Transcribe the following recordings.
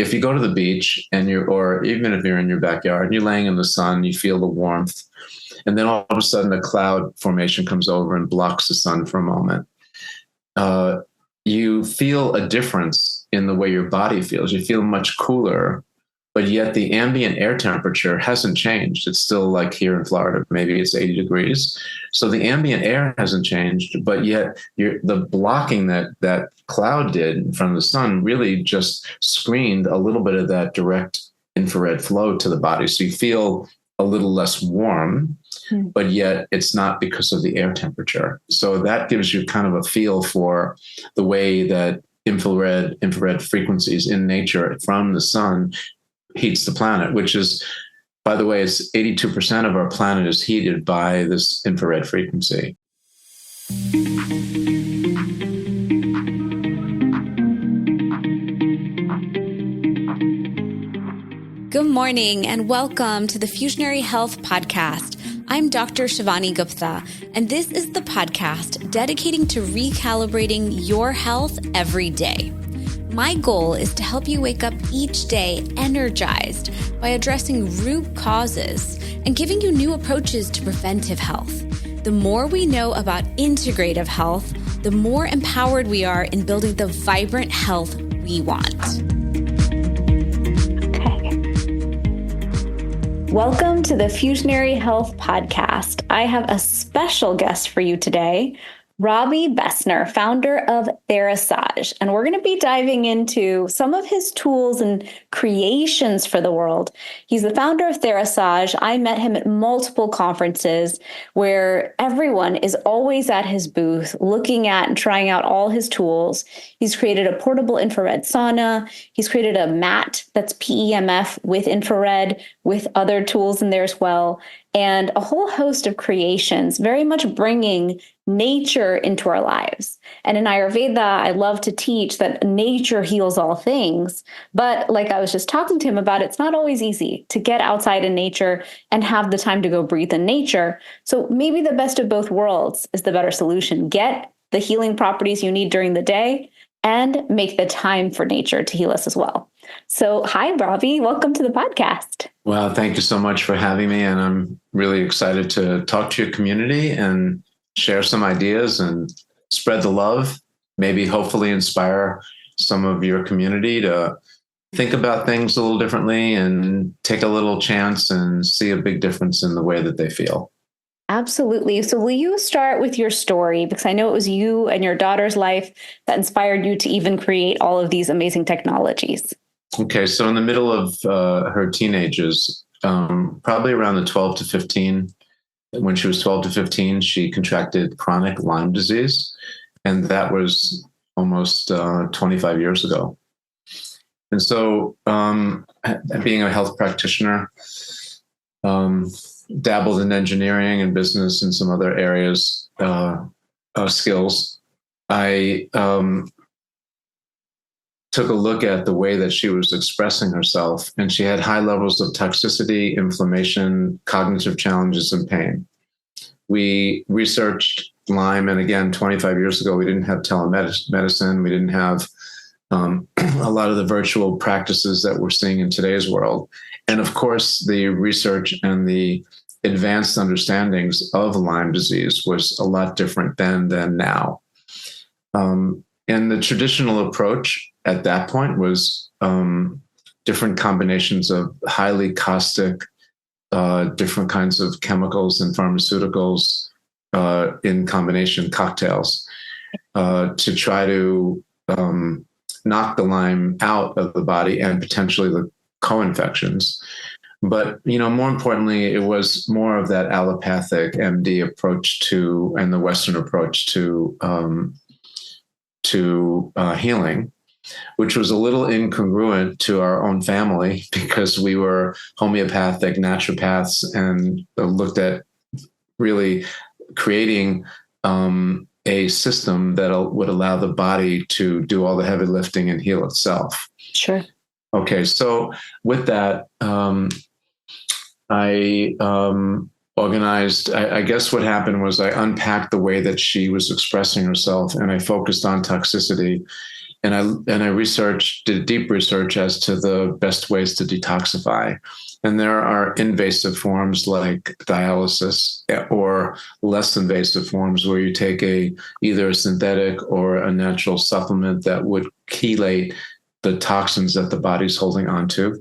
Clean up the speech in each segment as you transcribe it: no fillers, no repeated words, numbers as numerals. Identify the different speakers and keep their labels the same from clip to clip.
Speaker 1: if you go to the beach or even if you're in your backyard and you're laying in the sun, you feel the warmth, and then all of a sudden a cloud formation comes over and blocks the sun for a moment. You feel a difference in the way your body feels. You feel much cooler, but yet the ambient air temperature hasn't changed. It's still like here in Florida, maybe it's 80 degrees. So the ambient air hasn't changed, but yet the blocking that cloud did in front of the sun really just screened a little bit of that direct infrared flow to the body. So you feel a little less warm, but yet it's not because of the air temperature. So that gives you kind of a feel for the way that infrared frequencies in nature from the sun heats the planet, which is, by the way, it's 82% of our planet is heated by this infrared frequency.
Speaker 2: Good morning and welcome to the Fusionary Health podcast. I'm Dr. Shivani Gupta, and this is the podcast dedicating to recalibrating your health every day. My goal is to help you wake up each day energized by addressing root causes and giving you new approaches to preventive health. The more we know about integrative health, the more empowered we are in building the vibrant health we want. Welcome to the Fusionary Health podcast. I have a special guest for you today, Rob Besner, founder of Therasage. And we're going to be diving into some of his tools and creations for the world. He's the founder of Therasage. I met him at multiple conferences where everyone is always at his booth looking at and trying out all his tools. He's created a portable infrared sauna. He's created a mat that's PEMF with infrared with other tools in there as well. And a whole host of creations, very much bringing nature into our lives. And in Ayurveda, I love to teach that nature heals all things. But like I was just talking to him about, it's not always easy to get outside in nature and have the time to go breathe in nature. So maybe the best of both worlds is the better solution. Get the healing properties you need during the day and make the time for nature to heal us as well. So hi, Robbie. Welcome to the podcast.
Speaker 1: Well, thank you so much for having me. And I'm really excited to talk to your community and share some ideas and spread the love, maybe hopefully inspire some of your community to think about things a little differently and take a little chance and see a big difference in the way that they feel.
Speaker 2: Absolutely. So will you start with your story? Because I know it was you and your daughter's life that inspired you to even create all of these amazing technologies.
Speaker 1: Okay. So in the middle of her teenagers, probably around the 12 to 15, when she was 12 to 15, she contracted chronic Lyme disease. And that was almost 25 years ago. And so being a health practitioner, dabbled in engineering and business and some other areas of skills. I took a look at the way that she was expressing herself, and she had high levels of toxicity, inflammation, cognitive challenges, and pain. We researched Lyme, and again, 25 years ago, we didn't have telemedicine. We didn't have a lot of the virtual practices that we're seeing in today's world. And of course, the research and the advanced understandings of Lyme disease was a lot different then than now. And the traditional approach at that point was different combinations of highly caustic, different kinds of chemicals and pharmaceuticals in combination cocktails to try to knock the Lyme out of the body and potentially the co-infections. But, more importantly, it was more of that allopathic MD approach and the Western approach to healing, which was a little incongruent to our own family because we were homeopathic naturopaths and looked at really creating a system that would allow the body to do all the heavy lifting and heal itself.
Speaker 2: Sure.
Speaker 1: Okay, so with that, I organized, I guess what happened was I unpacked the way that she was expressing herself and I focused on toxicity. And I did deep research as to the best ways to detoxify. And there are invasive forms like dialysis, or less invasive forms where you take either a synthetic or a natural supplement that would chelate the toxins that the body's holding onto.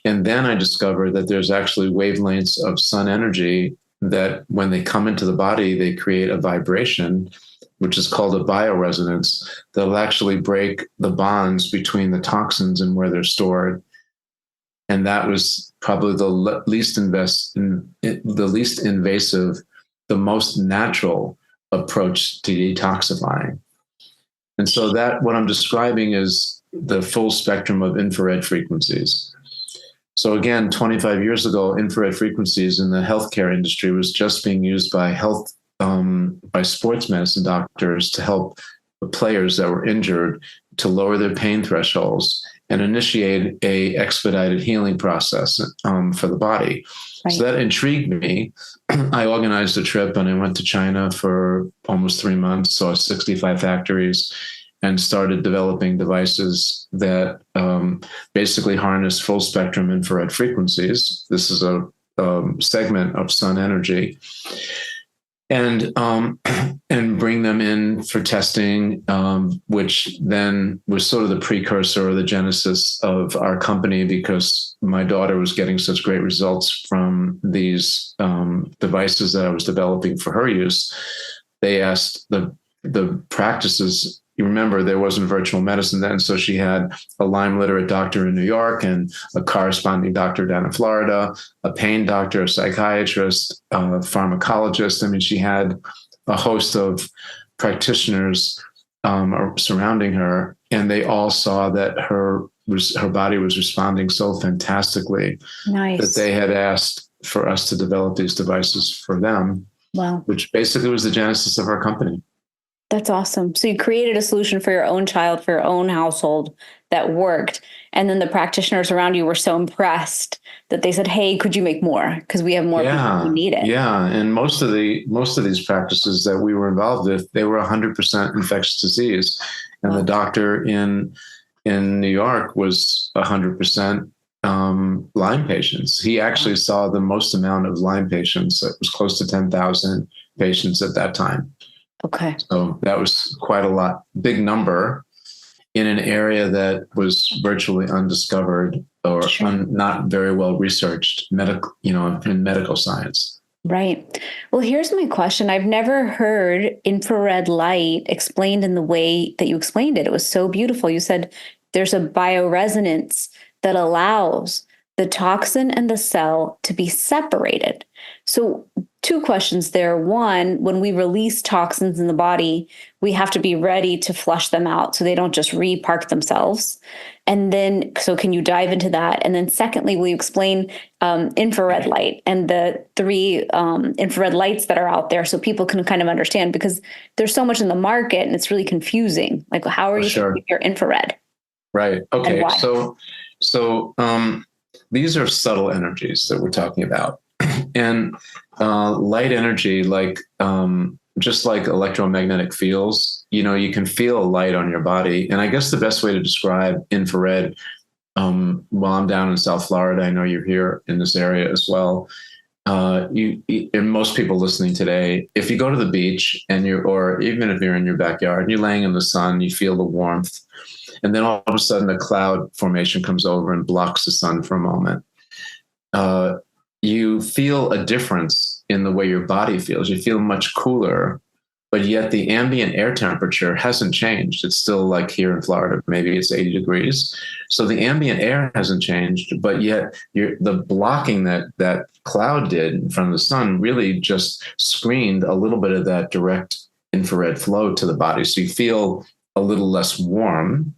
Speaker 1: And then I discovered that there's actually wavelengths of sun energy that when they come into the body, they create a vibration, which is called a bioresonance, that'll actually break the bonds between the toxins and where they're stored. And that was probably the least invasive, the most natural approach to detoxifying. And so that what I'm describing is the full spectrum of infrared frequencies. So again, 25 years ago, infrared frequencies in the healthcare industry was just being used by sports medicine doctors to help the players that were injured to lower their pain thresholds and initiate a expedited healing process for the body. Right. So that intrigued me. I organized a trip and I went to China for almost 3 months, saw 65 factories, and started developing devices that basically harness full spectrum infrared frequencies. This is a segment of sun energy. And bring them in for testing, which then was sort of the precursor or the genesis of our company, because my daughter was getting such great results from these devices that I was developing for her use. They asked the practices. You remember there wasn't virtual medicine then, so she had a Lyme literate doctor in New York and a corresponding doctor down in Florida, a pain doctor, a psychiatrist, a pharmacologist. I mean, she had a host of practitioners surrounding her, and they all saw that her body was responding so fantastically. Nice. That they had asked for us to develop these devices for them. Wow. Which basically was the genesis of our company.
Speaker 2: That's awesome. So you created a solution for your own child, for your own household that worked. And then the practitioners around you were so impressed that they said, hey, could you make more? Because we have more people who need it.
Speaker 1: Yeah. And most of these practices that we were involved with, they were 100% infectious disease. And the doctor in New York was 100% Lyme patients. He actually saw the most amount of Lyme patients. It was close to 10,000 patients at that time.
Speaker 2: Okay.
Speaker 1: So that was quite a big number in an area that was virtually undiscovered or not very well researched in medical science.
Speaker 2: Right. Well, here's my question. I've never heard infrared light explained in the way that you explained it. It was so beautiful. You said there's a bioresonance that allows the toxin and the cell to be separated. So 2 questions there. One, when we release toxins in the body, we have to be ready to flush them out so they don't just repark themselves. And then, so can you dive into that? And then secondly, will you explain infrared light and the 3 infrared lights that are out there so people can kind of understand, because there's so much in the market and it's really confusing. Like, how are you doing your infrared?
Speaker 1: Right. Okay. So these are subtle energies that we're talking about. And light energy, just like electromagnetic fields, you can feel light on your body. And I guess the best way to describe infrared, while I'm down in South Florida, I know you're here in this area as well. And most people listening today, if you go to the beach or even if you're in your backyard and you're laying in the sun, you feel the warmth. And then all of a sudden a cloud formation comes over and blocks the sun for a moment. You feel a difference in the way your body feels. You feel much cooler, but yet the ambient air temperature hasn't changed. It's still like here in Florida, maybe it's 80 degrees. So the ambient air hasn't changed, but yet the blocking that cloud did from the sun really just screened a little bit of that direct infrared flow to the body. So you feel a little less warm,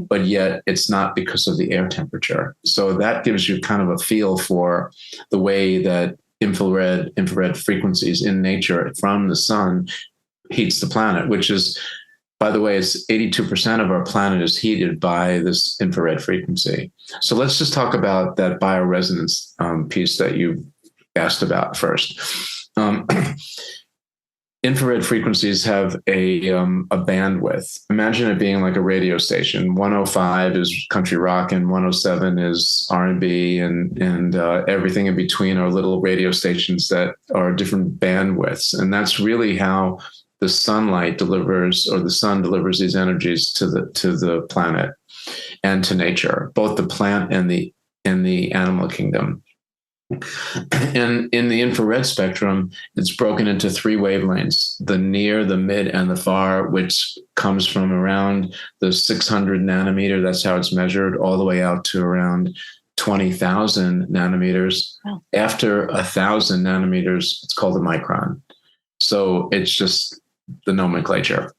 Speaker 1: but yet it's not because of the air temperature. So that gives you kind of a feel for the way that infrared frequencies in nature from the sun heats the planet, which is, by the way, it's 82% of our planet is heated by this infrared frequency. So let's just talk about that bioresonance piece that you asked about first. infrared frequencies have a bandwidth. Imagine it being like a radio station. 105 is country rock, and 107 is R&B, and everything in between are little radio stations that are different bandwidths. And that's really how the sunlight delivers, or the sun delivers, these energies to the planet and to nature, both the plant and the animal kingdom. And in the infrared spectrum, it's broken into 3 wavelengths: the near, the mid, and the far, which comes from around the 600 nanometer. That's how it's measured, all the way out to around 20,000 nanometers. Wow. After 1,000 nanometers, it's called a micron. So it's just the nomenclature.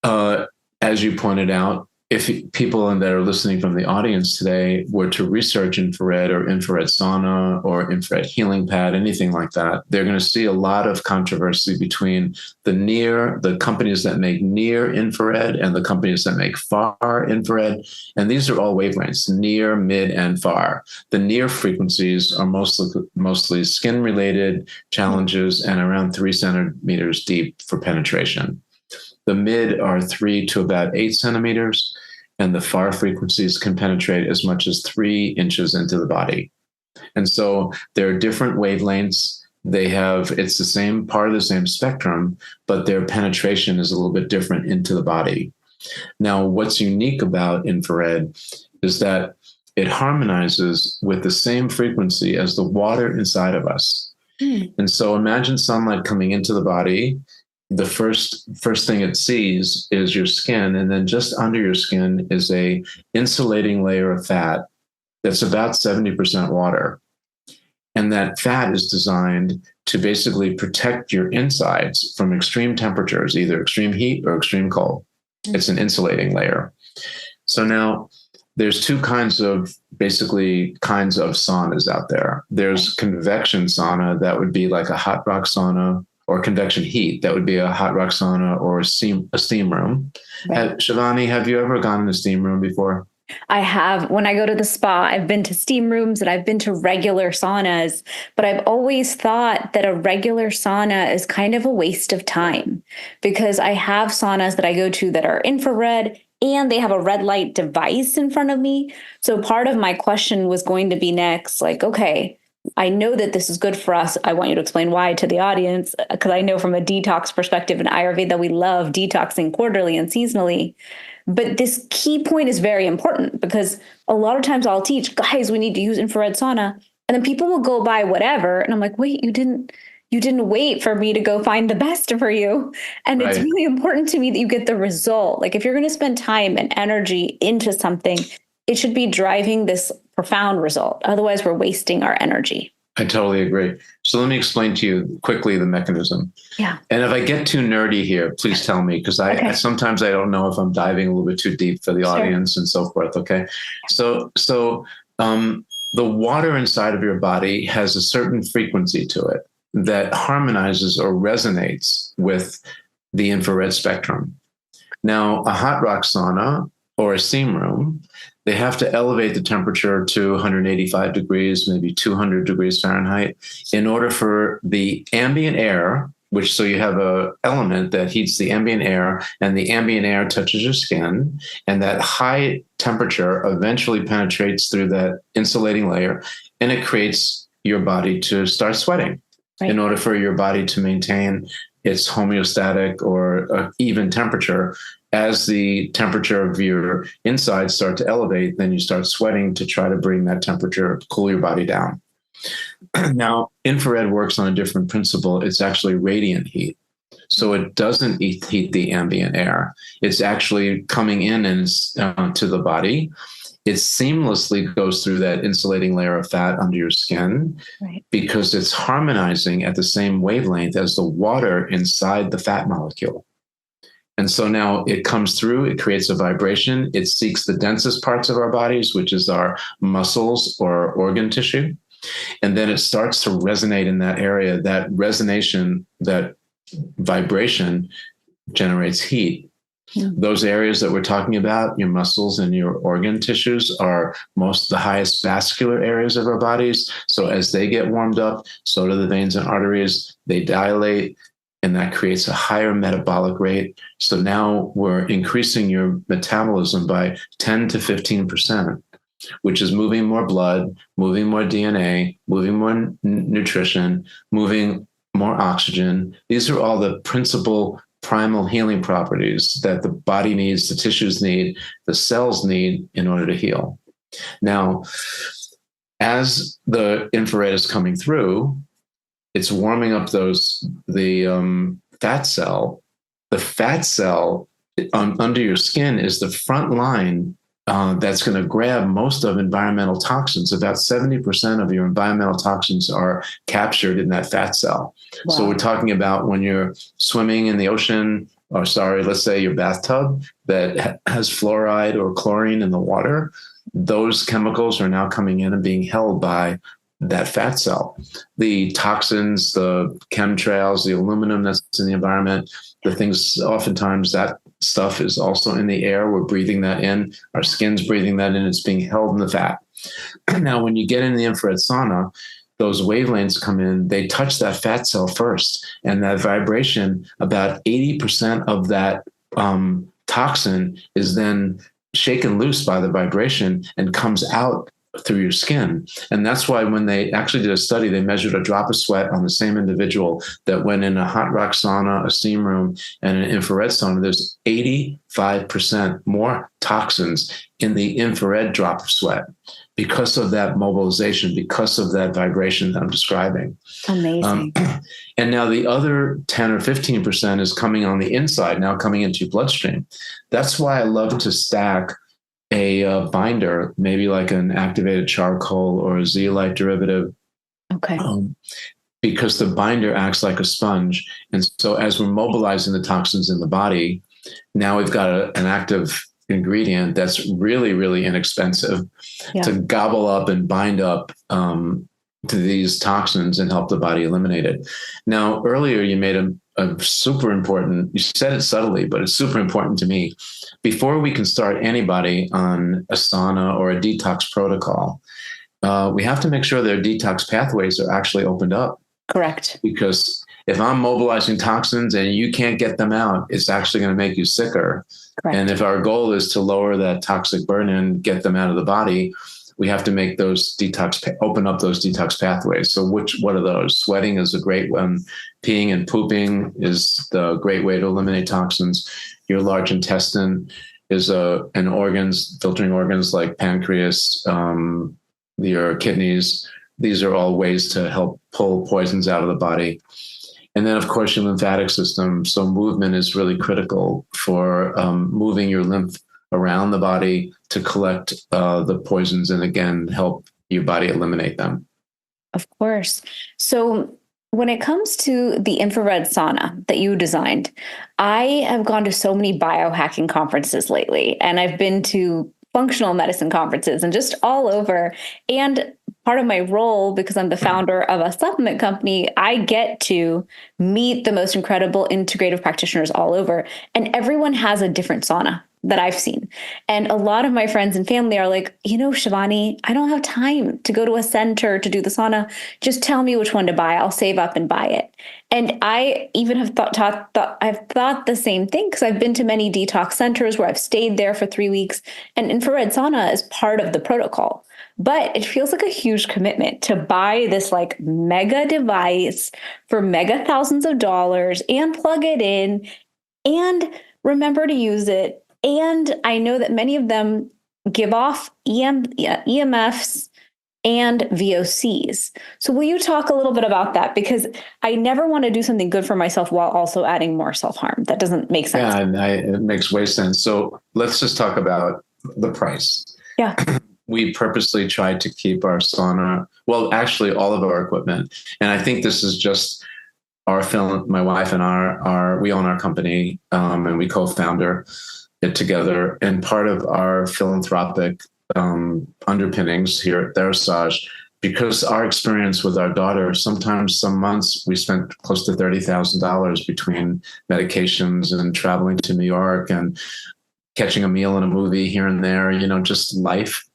Speaker 1: As you pointed out, if people that are listening from the audience today were to research infrared or infrared sauna or infrared healing pad, anything like that, they're going to see a lot of controversy between the companies that make near infrared and the companies that make far infrared. And these are all wavelengths: near, mid, and far. The near frequencies are mostly skin-related challenges and around 3 centimeters deep for penetration. The mid are 3 to about 8 centimeters, and the far frequencies can penetrate as much as 3 inches into the body. And so there are different wavelengths. It's the same part of the same spectrum, but their penetration is a little bit different into the body. Now, what's unique about infrared is that it harmonizes with the same frequency as the water inside of us. And so imagine sunlight coming into the body. The first thing it sees is your skin, and then just under your skin is a insulating layer of fat that's about 70% water. And that fat is designed to basically protect your insides from extreme temperatures, either extreme heat or extreme cold. It's an insulating layer. So now there's 2 kinds of saunas out there. There's convection sauna, that would be like a hot rock sauna, or convection heat, that would be a hot rock sauna or a steam room. Right. Shivani, have you ever gone in a steam room before?
Speaker 2: I have. When I go to the spa, I've been to steam rooms and I've been to regular saunas, but I've always thought that a regular sauna is kind of a waste of time, because I have saunas that I go to that are infrared and they have a red light device in front of me. So part of my question was going to be next, like, okay, I know that this is good for us. I want you to explain why to the audience, because I know from a detox perspective in Ayurveda, we love detoxing quarterly and seasonally. But this key point is very important, because a lot of times I'll teach, guys, we need to use infrared sauna. And then people will go buy whatever. And I'm like, wait, you didn't wait for me to go find the best for you. And Right. It's really important to me that you get the result. Like, if you're going to spend time and energy into something, it should be driving this profound result. Otherwise, we're wasting our energy.
Speaker 1: I totally agree. So let me explain to you quickly the mechanism.
Speaker 2: Yeah.
Speaker 1: And if I get too nerdy here, please tell me, because I sometimes I don't know if I'm diving a little bit too deep for the audience and so forth. Okay. So the water inside of your body has a certain frequency to it that harmonizes or resonates with the infrared spectrum. Now, a hot rock sauna or a steam room, they have to elevate the temperature to 185 degrees, maybe 200 degrees Fahrenheit, in order for the ambient air, so you have an element that heats the ambient air, and the ambient air touches your skin, and that high temperature eventually penetrates through that insulating layer, and it creates your body to start sweating. Right. In order for your body to maintain its homeostatic or even temperature. As the temperature of your insides start to elevate, then you start sweating to try to bring that temperature, cool your body down. Now, infrared works on a different principle. It's actually radiant heat. So it doesn't heat the ambient air. It's actually coming in and to the body. It seamlessly goes through that insulating layer of fat under your skin, right, because it's harmonizing at the same wavelength as the water inside the fat molecule. And so now it comes through, it creates a vibration, it seeks the densest parts of our bodies, which is our muscles or organ tissue. And then it starts to resonate in that area. That resonation, that vibration generates heat. Those areas that we're talking about, your muscles and your organ tissues, are the highest vascular areas of our bodies. So as they get warmed up, so do the veins and arteries. They dilate, and that creates a higher metabolic rate. So now we're increasing your metabolism by 10 to 15%, which is moving more blood, moving more DNA, moving more nutrition, moving more oxygen. These are all the principal primal healing properties that the body needs, the tissues need, the cells need in order to heal. Now, as the infrared is coming through, it's warming up the fat cell. The fat cell under your skin is the front line that's going to grab most of environmental toxins. About 70% of your environmental toxins are captured in that fat cell. Wow. So we're talking about when you're swimming in the ocean, or let's say your bathtub that has fluoride or chlorine in the water, those chemicals are now coming in and being held by that fat cell. The toxins, the chemtrails, the aluminum that's in the environment, the things, oftentimes that stuff is also in the air. We're breathing that in. Our skin's breathing that in. It's being held in the fat. Now, when you get in the infrared sauna, those wavelengths come in, they touch that fat cell first. And that vibration, about 80% of that toxin is then shaken loose by the vibration and comes out through your skin. And that's why when they actually did a study, they measured a drop of sweat on the same individual that went in a hot rock sauna, a steam room, and an infrared sauna. There's 85% more toxins in the infrared drop of sweat because of that mobilization, because of that vibration that I'm describing.
Speaker 2: Amazing.
Speaker 1: And now the other 10 or 15% is coming on the inside, now coming into your bloodstream. That's why I love to stack a binder, maybe like an activated charcoal or a zeolite derivative.
Speaker 2: Okay.
Speaker 1: Because the binder acts like a sponge. And so as we're mobilizing the toxins in the body, now we've got an active ingredient that's really, really inexpensive to gobble up and bind up to these toxins and help the body eliminate it. Now, earlier you made a super important, you said it subtly, but it's super important to me. Before we can start anybody on a sauna or a detox protocol, we have to make sure their detox pathways are actually opened up.
Speaker 2: Correct.
Speaker 1: Because if I'm mobilizing toxins and you can't get them out, it's actually going to make you sicker. Correct. And if our goal is to lower that toxic burden and get them out of the body, we have to make those open up those detox pathways. So what are those? Sweating is a great one. Peeing and pooping is the great way to eliminate toxins. Your large intestine is filtering organs like pancreas, your kidneys. These are all ways to help pull poisons out of the body. And then, of course, your lymphatic system. So movement is really critical for moving your lymph around the body to collect the poisons and, again, help your body eliminate them.
Speaker 2: Of course. So when it comes to the infrared sauna that you designed, I have gone to so many biohacking conferences lately, and I've been to functional medicine conferences and just all over. And part of my role, because I'm the founder of a supplement company, I get to meet the most incredible integrative practitioners all over. And everyone has a different sauna that I've seen. And a lot of my friends and family are like, Shivani, I don't have time to go to a center to do the sauna. Just tell me which one to buy. I'll save up and buy it. And I even have thought the same thing, because I've been to many detox centers where I've stayed there for 3 weeks, and infrared sauna is part of the protocol. But it feels like a huge commitment to buy this like mega device for mega thousands of dollars and plug it in and remember to use it. And I know that many of them give off EMFs and VOCs. So will you talk a little bit about that? Because I never want to do something good for myself while also adding more self-harm. That doesn't make sense.
Speaker 1: Yeah, it makes way sense. So let's just talk about the price. Yeah. We purposely tried to keep our sauna, well, actually all of our equipment. And I think this is just my wife and we own our company, and we co-founder it together. And part of our philanthropic underpinnings here at Therasage, because our experience with our daughter, sometimes some months we spent close to $30,000 between medications and traveling to New York and catching a meal and a movie here and there, just life.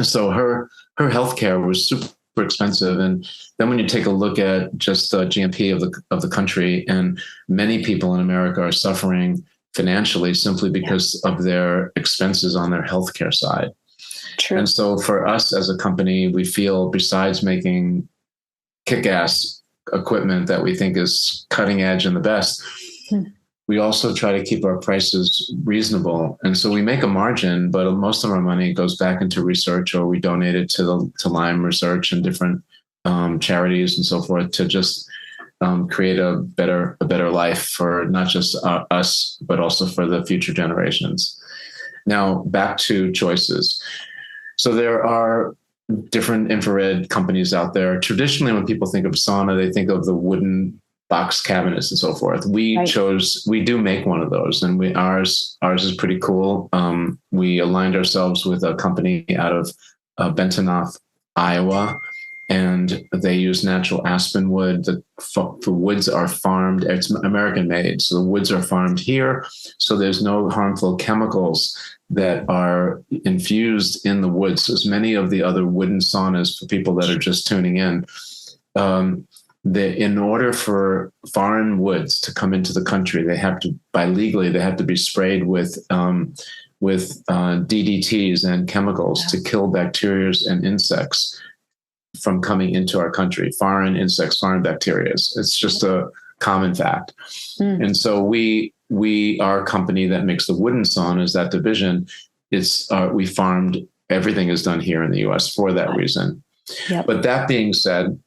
Speaker 1: So her healthcare was super expensive. And then when you take a look at just the GNP of the country, and many people in America are suffering financially simply because of their expenses on their healthcare side.
Speaker 2: True.
Speaker 1: And so for us as a company, we feel besides making kick-ass equipment that we think is cutting edge and the best, we also try to keep our prices reasonable. And so we make a margin, but most of our money goes back into research, or we donate it to Lyme research and different charities and so forth to just create a better life for not just us, but also for the future generations. Now, back to choices. So there are different infrared companies out there. Traditionally, when people think of sauna, they think of the wooden box cabinets and so forth. We do make one of those, and ours is pretty cool. We aligned ourselves with a company out of Bentonoth, Iowa, and they use natural aspen wood. The woods are farmed. It's American made. So the woods are farmed here. So there's no harmful chemicals that are infused in the woods. So as many of the other wooden saunas, for people that are just tuning in, in order for foreign woods to come into the country, they have to be sprayed with DDTs and chemicals to kill bacteria and insects from coming into our country. Foreign insects, foreign bacteria. It's just a common fact. And so we our company that makes the wooden saunas, that division, we farmed, everything is done here in the US for that reason. Yep. But that being said,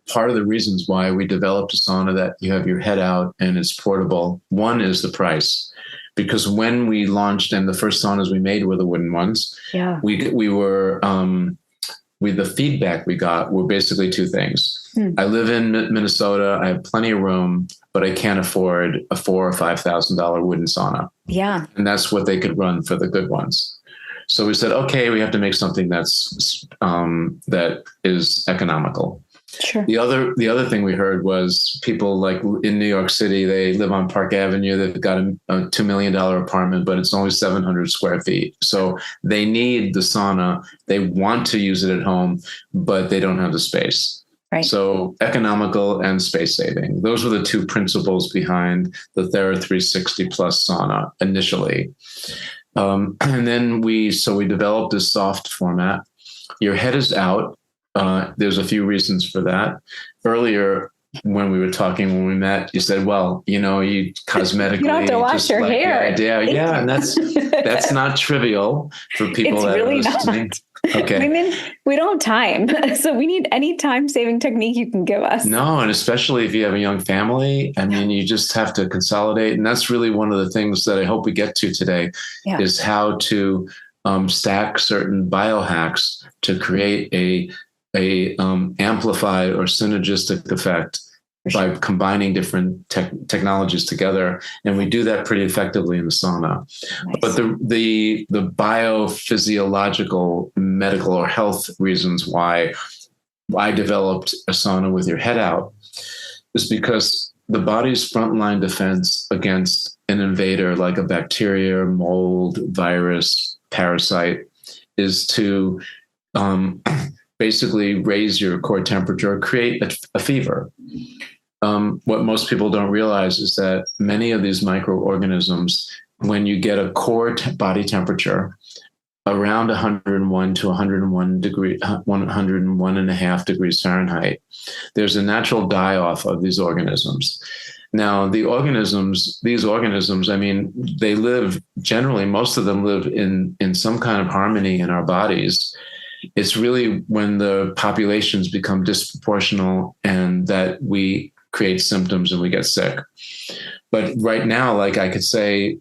Speaker 1: part of the reasons why we developed a sauna that you have your head out and it's portable, one is the price. Because when we launched, and the first saunas we made were the wooden ones, the feedback we got were basically two things. I live in Minnesota. I have plenty of room, but I can't afford a $4,000 or $5,000 wooden sauna. Yeah. And that's what they could run for the good ones. So we said, okay, we have to make something that is economical. Sure. The other thing we heard was people like in New York City, they live on Park Avenue. They've got a $2 million apartment, but it's only 700 square feet. So they need the sauna. They want to use it at home, but they don't have the space. Right. So economical and space saving. Those were the two principles behind the Thera 360 Plus sauna initially. And then we developed this soft format. Your head is out. There's a few reasons for that. Earlier, when we met, you said, well, you cosmetically, you don't have to wash your hair. Yeah. And that's not trivial for people that really are listening. Not. Okay.
Speaker 2: Women, we don't have time. So we need any time-saving technique you can give us.
Speaker 1: No, and especially if you have a young family, you just have to consolidate. And that's really one of the things that I hope we get to today is how to stack certain biohacks to create a amplified or synergistic effect by combining different technologies together. And we do that pretty effectively in the sauna. Nice. But the biophysiological, medical, or health reasons why I developed a sauna with your head out is because the body's frontline defense against an invader like a bacteria, mold, virus, parasite is to basically raise your core temperature, create a fever. What most people don't realize is that many of these microorganisms, when you get a core body temperature around 101 to 101.5 degrees Fahrenheit, there's a natural die-off of these organisms. Now, these organisms, they live, generally, most of them live in some kind of harmony in our bodies. It's really when the populations become disproportional and that we create symptoms and we get sick. But right now, like I could say,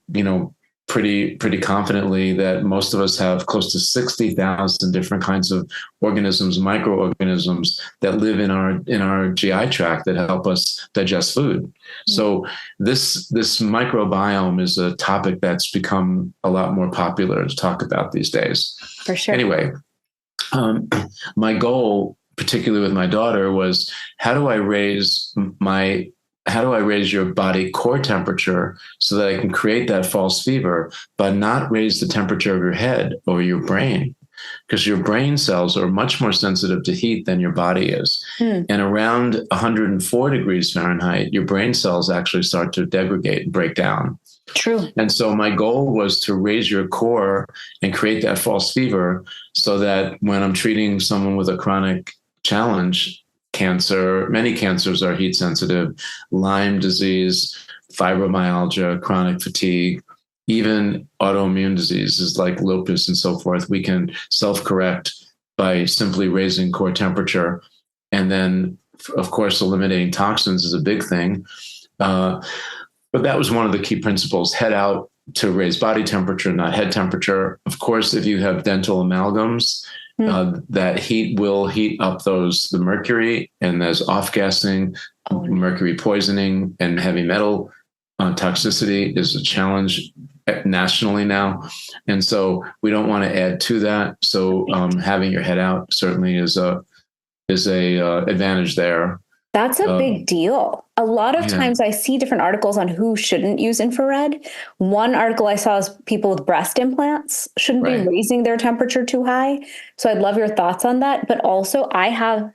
Speaker 1: pretty confidently that most of us have close to 60,000 different kinds of organisms, microorganisms that live in our GI tract that help us digest food. Mm-hmm. So this microbiome is a topic that's become a lot more popular to talk about these days.
Speaker 2: For sure.
Speaker 1: Anyway, My goal, particularly with my daughter, was how do I raise your body core temperature so that I can create that false fever, but not raise the temperature of your head or your brain? Because your brain cells are much more sensitive to heat than your body is. And around 104 degrees Fahrenheit, your brain cells actually start to degrade and break down.
Speaker 2: True.
Speaker 1: And so my goal was to raise your core and create that false fever so that when I'm treating someone with a chronic challenge, cancer, many cancers are heat sensitive, Lyme disease, fibromyalgia, chronic fatigue, even autoimmune diseases like lupus and so forth, we can self-correct by simply raising core temperature. And then, of course, eliminating toxins is a big thing. But that was one of the key principles, head out to raise body temperature, not head temperature. Of course, if you have dental amalgams, that heat will heat up the mercury, and there's off-gassing, mercury poisoning, and heavy metal toxicity is a challenge nationally now. And so we don't want to add to that. So having your head out certainly is a advantage there.
Speaker 2: That's a big deal. A lot of times I see different articles on who shouldn't use infrared. One article I saw is people with breast implants shouldn't be raising their temperature too high. So I'd love your thoughts on that. But also I have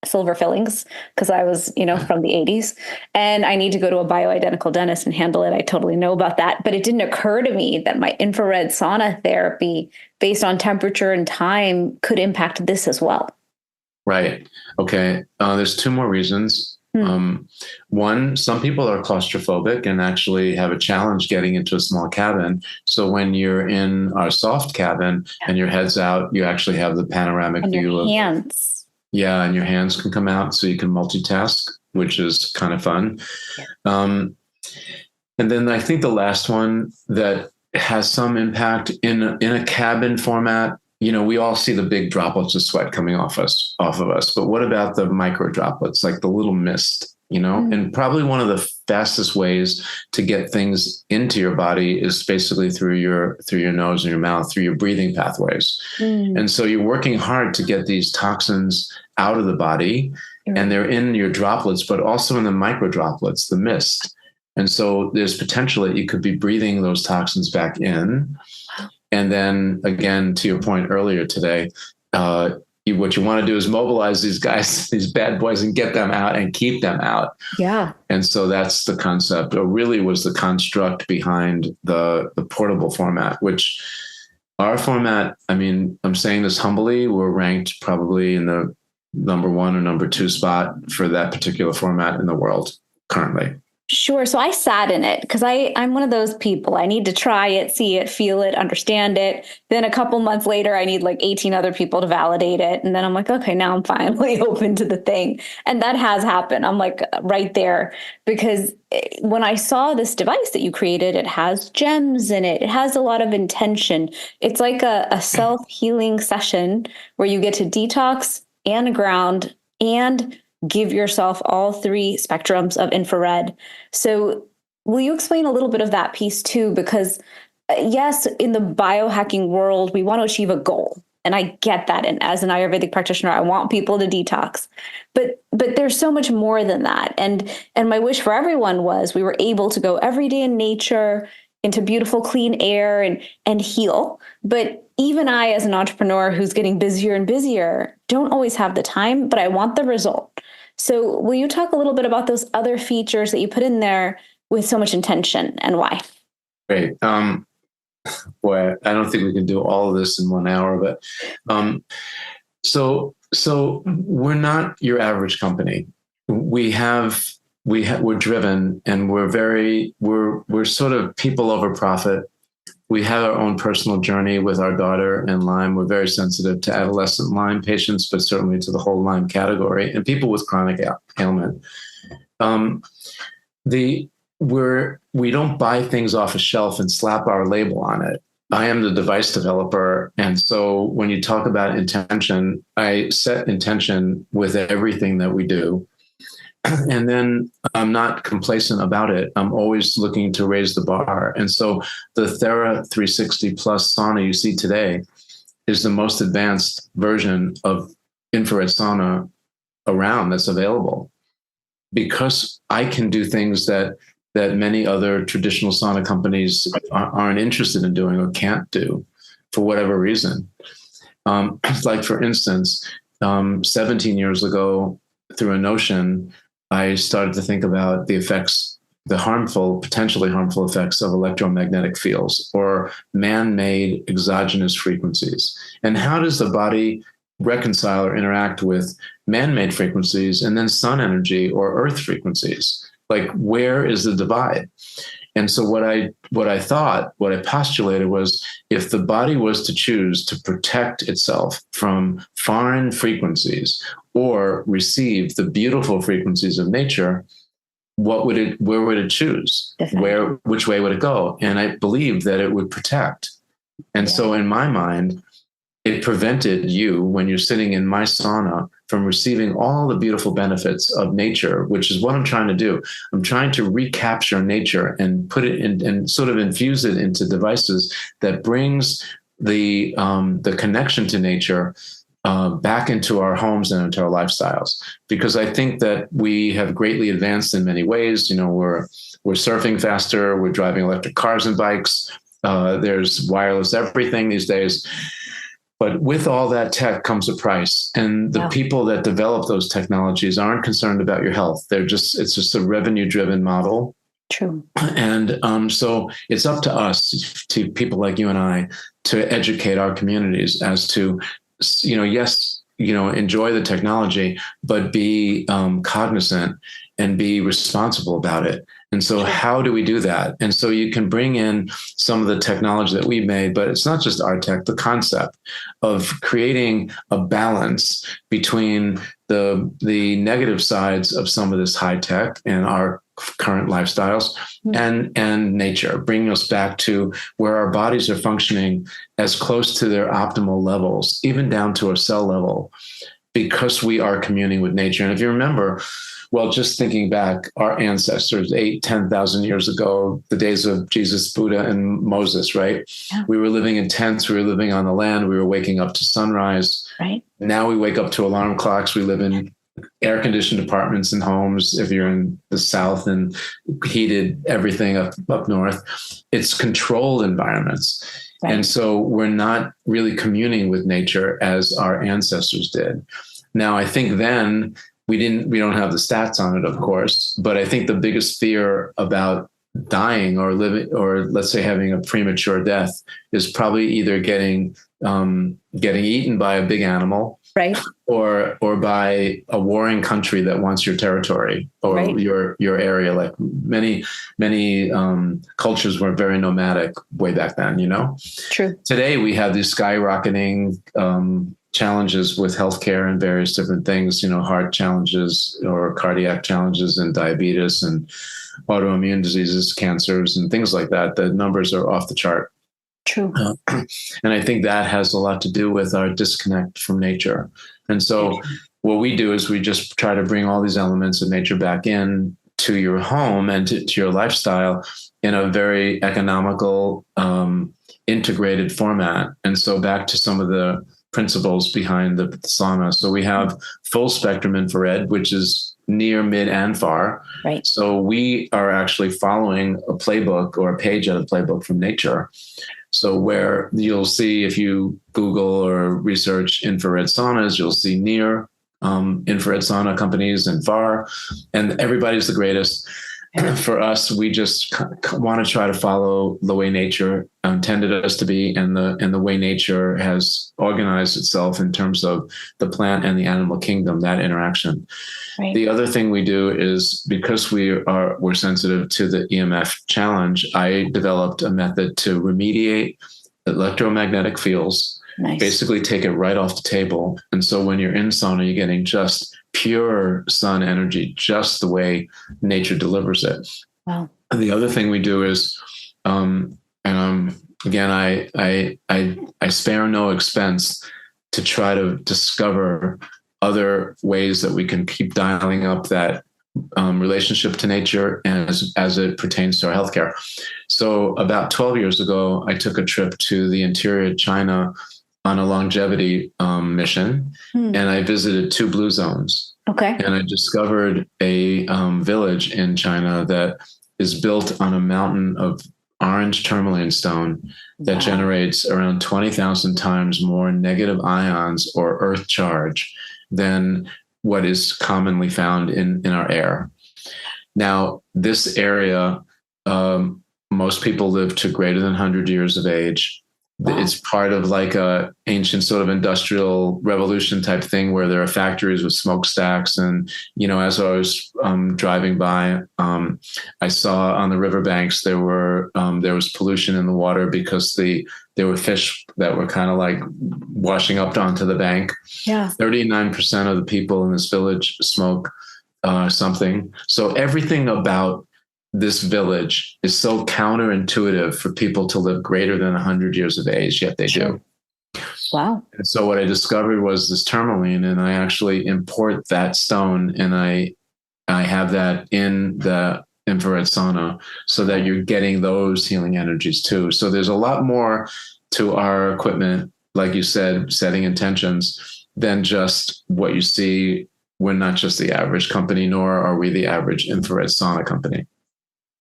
Speaker 2: silver fillings because I was, from the 80s, and I need to go to a bioidentical dentist and handle it. I totally know about that, but it didn't occur to me that my infrared sauna therapy based on temperature and time could impact this as well.
Speaker 1: Right. Okay. There's two more reasons. One, some people are claustrophobic and actually have a challenge getting into a small cabin. So when you're in our soft cabin and your head's out, you actually have the panoramic view of
Speaker 2: hands.
Speaker 1: Yeah, and your hands can come out so you can multitask, which is kind of fun. And then I think the last one that has some impact in a cabin format, we all see the big droplets of sweat coming off of us. But what about the micro droplets, like the little mist? And probably one of the fastest ways to get things into your body is basically through your nose and your mouth, through your breathing pathways. And so you're working hard to get these toxins out of the body, and they're in your droplets, but also in the micro droplets, the mist. And so there's potential that you could be breathing those toxins back in. And then again, to your point earlier today, what you want to do is mobilize these guys, these bad boys, and get them out and keep them out.
Speaker 2: Yeah.
Speaker 1: And so that's the concept, or really was the construct behind the portable format, which our format, I'm saying this humbly, we're ranked probably in the number 1 or number 2 spot for that particular format in the world currently.
Speaker 2: Sure. So I sat in it because I'm one of those people. I need to try it, see it, feel it, understand it. Then a couple months later, I need like 18 other people to validate it. And then I'm like, okay, now I'm finally open to the thing. And that has happened. I'm like right there, because when I saw this device that you created, it has gems in it. It has a lot of intention. It's like a self-healing session where you get to detox and ground and give yourself all 3 spectrums of infrared. So will you explain a little bit of that piece too? Because yes, in the biohacking world, we want to achieve a goal. And I get that. And as an Ayurvedic practitioner, I want people to detox. But there's so much more than that. And my wish for everyone was we were able to go every day in nature, into beautiful, clean air and heal. But even I, as an entrepreneur who's getting busier and busier, don't always have the time, but I want the result. So will you talk a little bit about those other features that you put in there with so much intention and why?
Speaker 1: Great. Boy, I don't think we can do all of this in 1 hour, but so we're not your average company. We're driven, and we're sort of people over profit. We have our own personal journey with our daughter and Lyme. We're very sensitive to adolescent Lyme patients, but certainly to the whole Lyme category and people with chronic ailment. We don't buy things off a shelf and slap our label on it. I am the device developer. And so when you talk about intention, I set intention with everything that we do. And then I'm not complacent about it. I'm always looking to raise the bar. And so the Thera 360 Plus sauna you see today is the most advanced version of infrared sauna around that's available, because I can do things that many other traditional sauna companies aren't interested in doing or can't do for whatever reason. Like, for instance, 17 years ago, through a notion, I started to think about the effects, the potentially harmful effects of electromagnetic fields or man-made exogenous frequencies. And how does the body reconcile or interact with man-made frequencies and then sun energy or earth frequencies? Like, where is the divide? And so what I postulated was, if the body was to choose to protect itself from foreign frequencies or receive the beautiful frequencies of nature, where would it choose? Which way would it go? And I believed that it would protect. And so in my mind, it prevented you, when you're sitting in my sauna, from receiving all the beautiful benefits of nature, which is what I'm trying to do. I'm trying to recapture nature and put it in and sort of infuse it into devices that brings the connection to nature back into our homes and into our lifestyles. Because I think that we have greatly advanced in many ways. We're surfing faster, we're driving electric cars and bikes. There's wireless everything these days. But with all that tech comes a price. And the people that develop those technologies aren't concerned about your health. It's just a revenue-driven model.
Speaker 2: True.
Speaker 1: And so it's up to us, to people like you and I, to educate our communities as to, enjoy the technology, but be cognizant and be responsible about it. And so how do we do that? And so you can bring in some of the technology that we've made, but it's not just our tech, the concept of creating a balance between the negative sides of some of this high tech and our current lifestyles and nature, bringing us back to where our bodies are functioning as close to their optimal levels, even down to a cell level, because we are communing with nature. And if you remember, well, just thinking back, our ancestors, 10,000 years ago, the days of Jesus, Buddha, and Moses, right? Yeah. We were living in tents. We were living on the land. We were waking up to sunrise.
Speaker 2: Right.
Speaker 1: Now we wake up to alarm clocks. We live in air-conditioned apartments and homes. If you're in the South, and heated everything up north, it's controlled environments. Right. And so we're not really communing with nature as our ancestors did. Now, I think then we don't have the stats on it, of course, but I think the biggest fear about dying or living, or let's say having a premature death, is probably either getting eaten by a big animal,
Speaker 2: right,
Speaker 1: or by a warring country that wants your territory or right. your area. Like many cultures were very nomadic way back then.
Speaker 2: True.
Speaker 1: Today we have these skyrocketing challenges with healthcare and various different things, heart challenges or cardiac challenges and diabetes and autoimmune diseases, cancers and things like that. The numbers are off the chart.
Speaker 2: True.
Speaker 1: And I think that has a lot to do with our disconnect from nature. And so what we do is we just try to bring all these elements of nature back in to your home and to your lifestyle in a very economical, integrated format. And so back to some of the principles behind the sauna. So we have full spectrum infrared, which is near, mid, and far.
Speaker 2: Right.
Speaker 1: So we are actually following a playbook or a page out of playbook from nature. So where you'll see, if you Google or research infrared saunas, you'll see near infrared sauna companies and far, and everybody's the greatest. For us, we just want to try to follow the way nature intended us to be, and the way nature has organized itself in terms of the plant and the animal kingdom, that interaction. Right. The other thing we do is, because we're sensitive to the EMF challenge, I developed a method to remediate electromagnetic fields. Nice. Basically take it right off the table. And so when you're in sauna, you're getting just pure sun energy, just the way nature delivers it.
Speaker 2: Wow.
Speaker 1: And the other thing we do is, again, I spare no expense to try to discover other ways that we can keep dialing up that relationship to nature as it pertains to our healthcare. So about 12 years ago, I took a trip to the interior of China on a longevity mission, and I visited 2 blue zones.
Speaker 2: Okay.
Speaker 1: And I discovered a village in China that is built on a mountain of orange tourmaline stone that generates around 20,000 times more negative ions or earth charge than what is commonly found in our air. Now, this area, most people live to greater than 100 years of age. Wow. It's part of like a ancient sort of industrial revolution type thing where there are factories with smokestacks. And, as I was driving by, I saw on the riverbanks, there was pollution in the water because there were fish that were kind of like washing up onto the bank.
Speaker 2: Yeah.
Speaker 1: 39% of the people in this village smoke something. So everything about this village is so counterintuitive for people to live greater than 100 years of age, yet they do.
Speaker 2: Wow.
Speaker 1: And so what I discovered was this tourmaline, and I actually import that stone, and I have that in the infrared sauna so that you're getting those healing energies too. So there's a lot more to our equipment, like you said, setting intentions, than just what you see. We're not just the average company, nor are we the average infrared sauna company.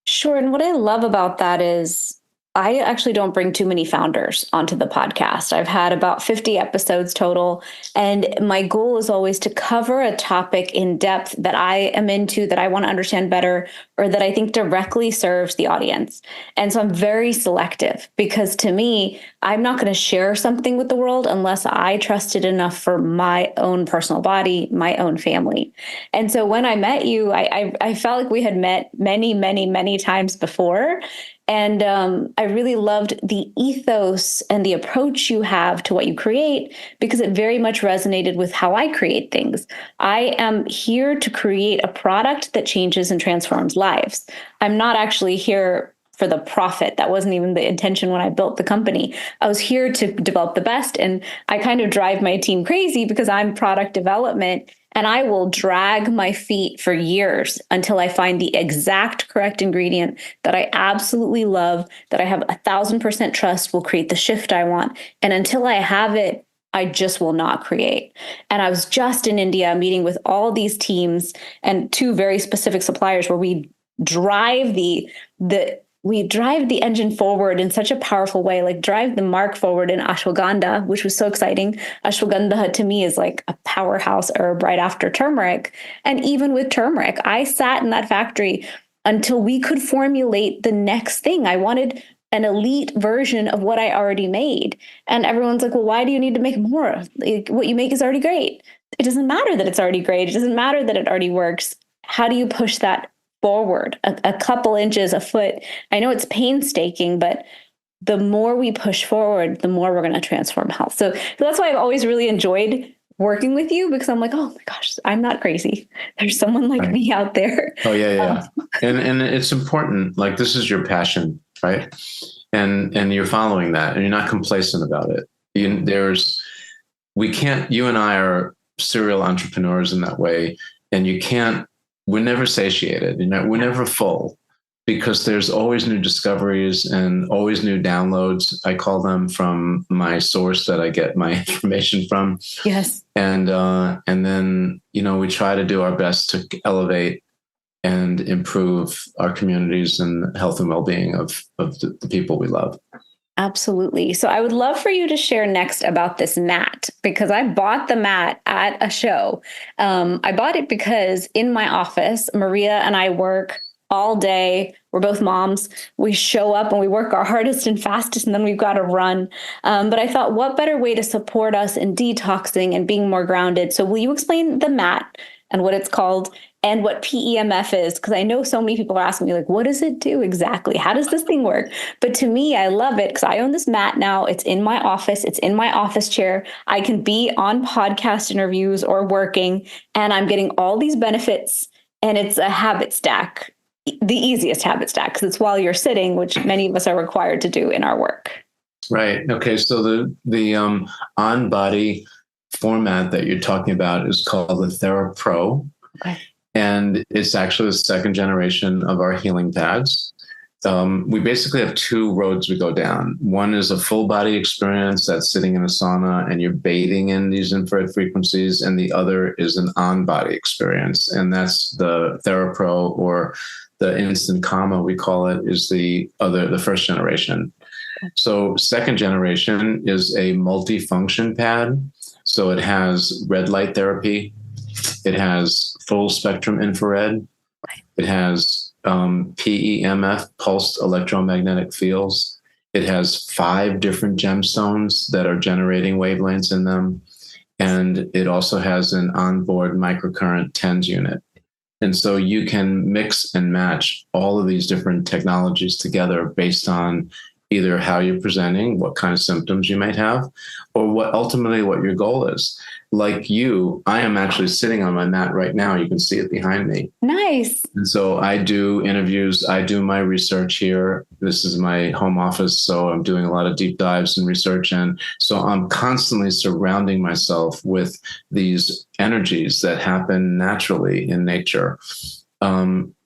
Speaker 2: Sure. And what I love about that is I actually don't bring too many founders onto the podcast. I've had about 50 episodes total. And my goal is always to cover a topic in depth that I am into, that I want to understand better, or that I think directly serves the audience. And so I'm very selective because to me, I'm not going to share something with the world unless I trust it enough for my own personal body, my own family. And so when I met you, I felt like we had met many, many, many times before. And I really loved the ethos and the approach you have to what you create, because it very much resonated with how I create things. I am here to create a product that changes and transforms lives. I'm not actually here for the profit. That wasn't even the intention when I built the company. I was here to develop the best. And I kind of drive my team crazy because I'm product development. And I will drag my feet for years until I find the exact correct ingredient that I absolutely love, that I have 1,000% trust will create the shift I want. And until I have it, I just will not create. And I was just in India meeting with all these teams and 2 very specific suppliers where we drive the engine forward in such a powerful way, like drive the mark forward in ashwagandha, which was so exciting. Ashwagandha to me is like a powerhouse herb right after turmeric. And even with turmeric, I sat in that factory until we could formulate the next thing. I wanted an elite version of what I already made. And everyone's like, well, why do you need to make more? Like, what you make is already great. It doesn't matter that it's already great. It doesn't matter that it already works. How do you push that forward a couple inches, a foot? I know it's painstaking, but the more we push forward, the more we're going to transform health. So that's why I've always really enjoyed working with you, because I'm like, oh my gosh, I'm not crazy. There's someone like me out there.
Speaker 1: Oh yeah. And it's important. Like, this is your passion, right? And you're following that, and you're not complacent about it. You and I are serial entrepreneurs in that way, and we're never satiated. We're never full, because there's always new discoveries and always new downloads. I call them, from my source that I get my information from.
Speaker 2: Yes.
Speaker 1: And then, we try to do our best to elevate and improve our communities and health and well-being of the people we love.
Speaker 2: Absolutely. So I would love for you to share next about this mat, because I bought the mat at a show. I bought it because in my office, Maria and I work all day. We're both moms. We show up and we work our hardest and fastest, and then we've got to run. But I thought, what better way to support us in detoxing and being more grounded? So will you explain the mat and what it's called, and what PEMF is? Because I know so many people are asking me, like, what does it do exactly? How does this thing work? But to me, I love it because I own this mat now. It's in my office. It's in my office chair. I can be on podcast interviews or working, and I'm getting all these benefits. And it's a habit stack, the easiest habit stack, because it's while you're sitting, which many of us are required to do in our work.
Speaker 1: Right. Okay. So the on-body format that you're talking about is called the TheraPro.
Speaker 2: Okay.
Speaker 1: And it's actually the 2nd generation of our healing pads. we basically have two roads we go down. One is a full body experience that's sitting in a sauna and you're bathing in these infrared frequencies. And the other is an on-body experience. And that's the TheraPro, or the instant Kama, we call it, is the first generation. So second generation is a multifunction pad. So it has red light therapy. It has full spectrum infrared. It has PEMF, pulsed electromagnetic fields. It has 5 different gemstones that are generating wavelengths in them. And it also has an onboard microcurrent TENS unit. And so you can mix and match all of these different technologies together based on either how you're presenting, what kind of symptoms you might have, or what your goal is. Like you, I am actually sitting on my mat right now. You can see it behind me.
Speaker 2: Nice.
Speaker 1: And so I do interviews. I do my research here. This is my home office. So I'm doing a lot of deep dives and research. And so I'm constantly surrounding myself with these energies that happen naturally in nature,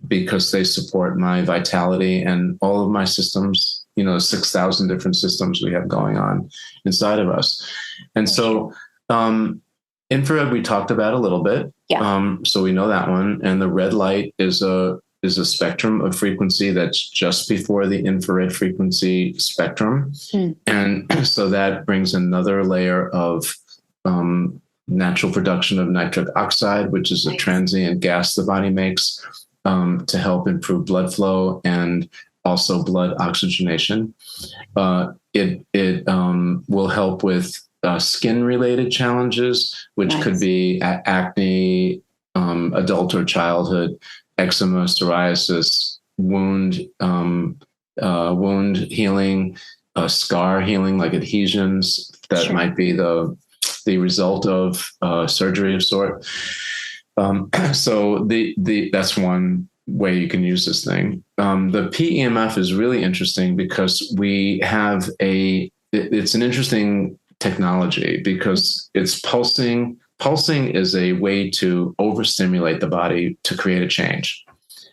Speaker 1: because they support my vitality and all of my systems, 6,000 different systems we have going on inside of us. And so, infrared, we talked about a little bit.
Speaker 2: Yeah.
Speaker 1: So we know that one. And the red light is a spectrum of frequency that's just before the infrared frequency spectrum. And so that brings another layer of natural production of nitric oxide, which is a transient gas the body makes to help improve blood flow and also blood oxygenation. It will help with skin-related challenges, which could be acne, adult or childhood, eczema, psoriasis, wound healing, scar healing, like adhesions that might be the result of surgery of sort. So that's one way you can use this thing. The PEMF is really interesting because we have it's an interesting technology because it's pulsing. Pulsing is a way to overstimulate the body to create a change.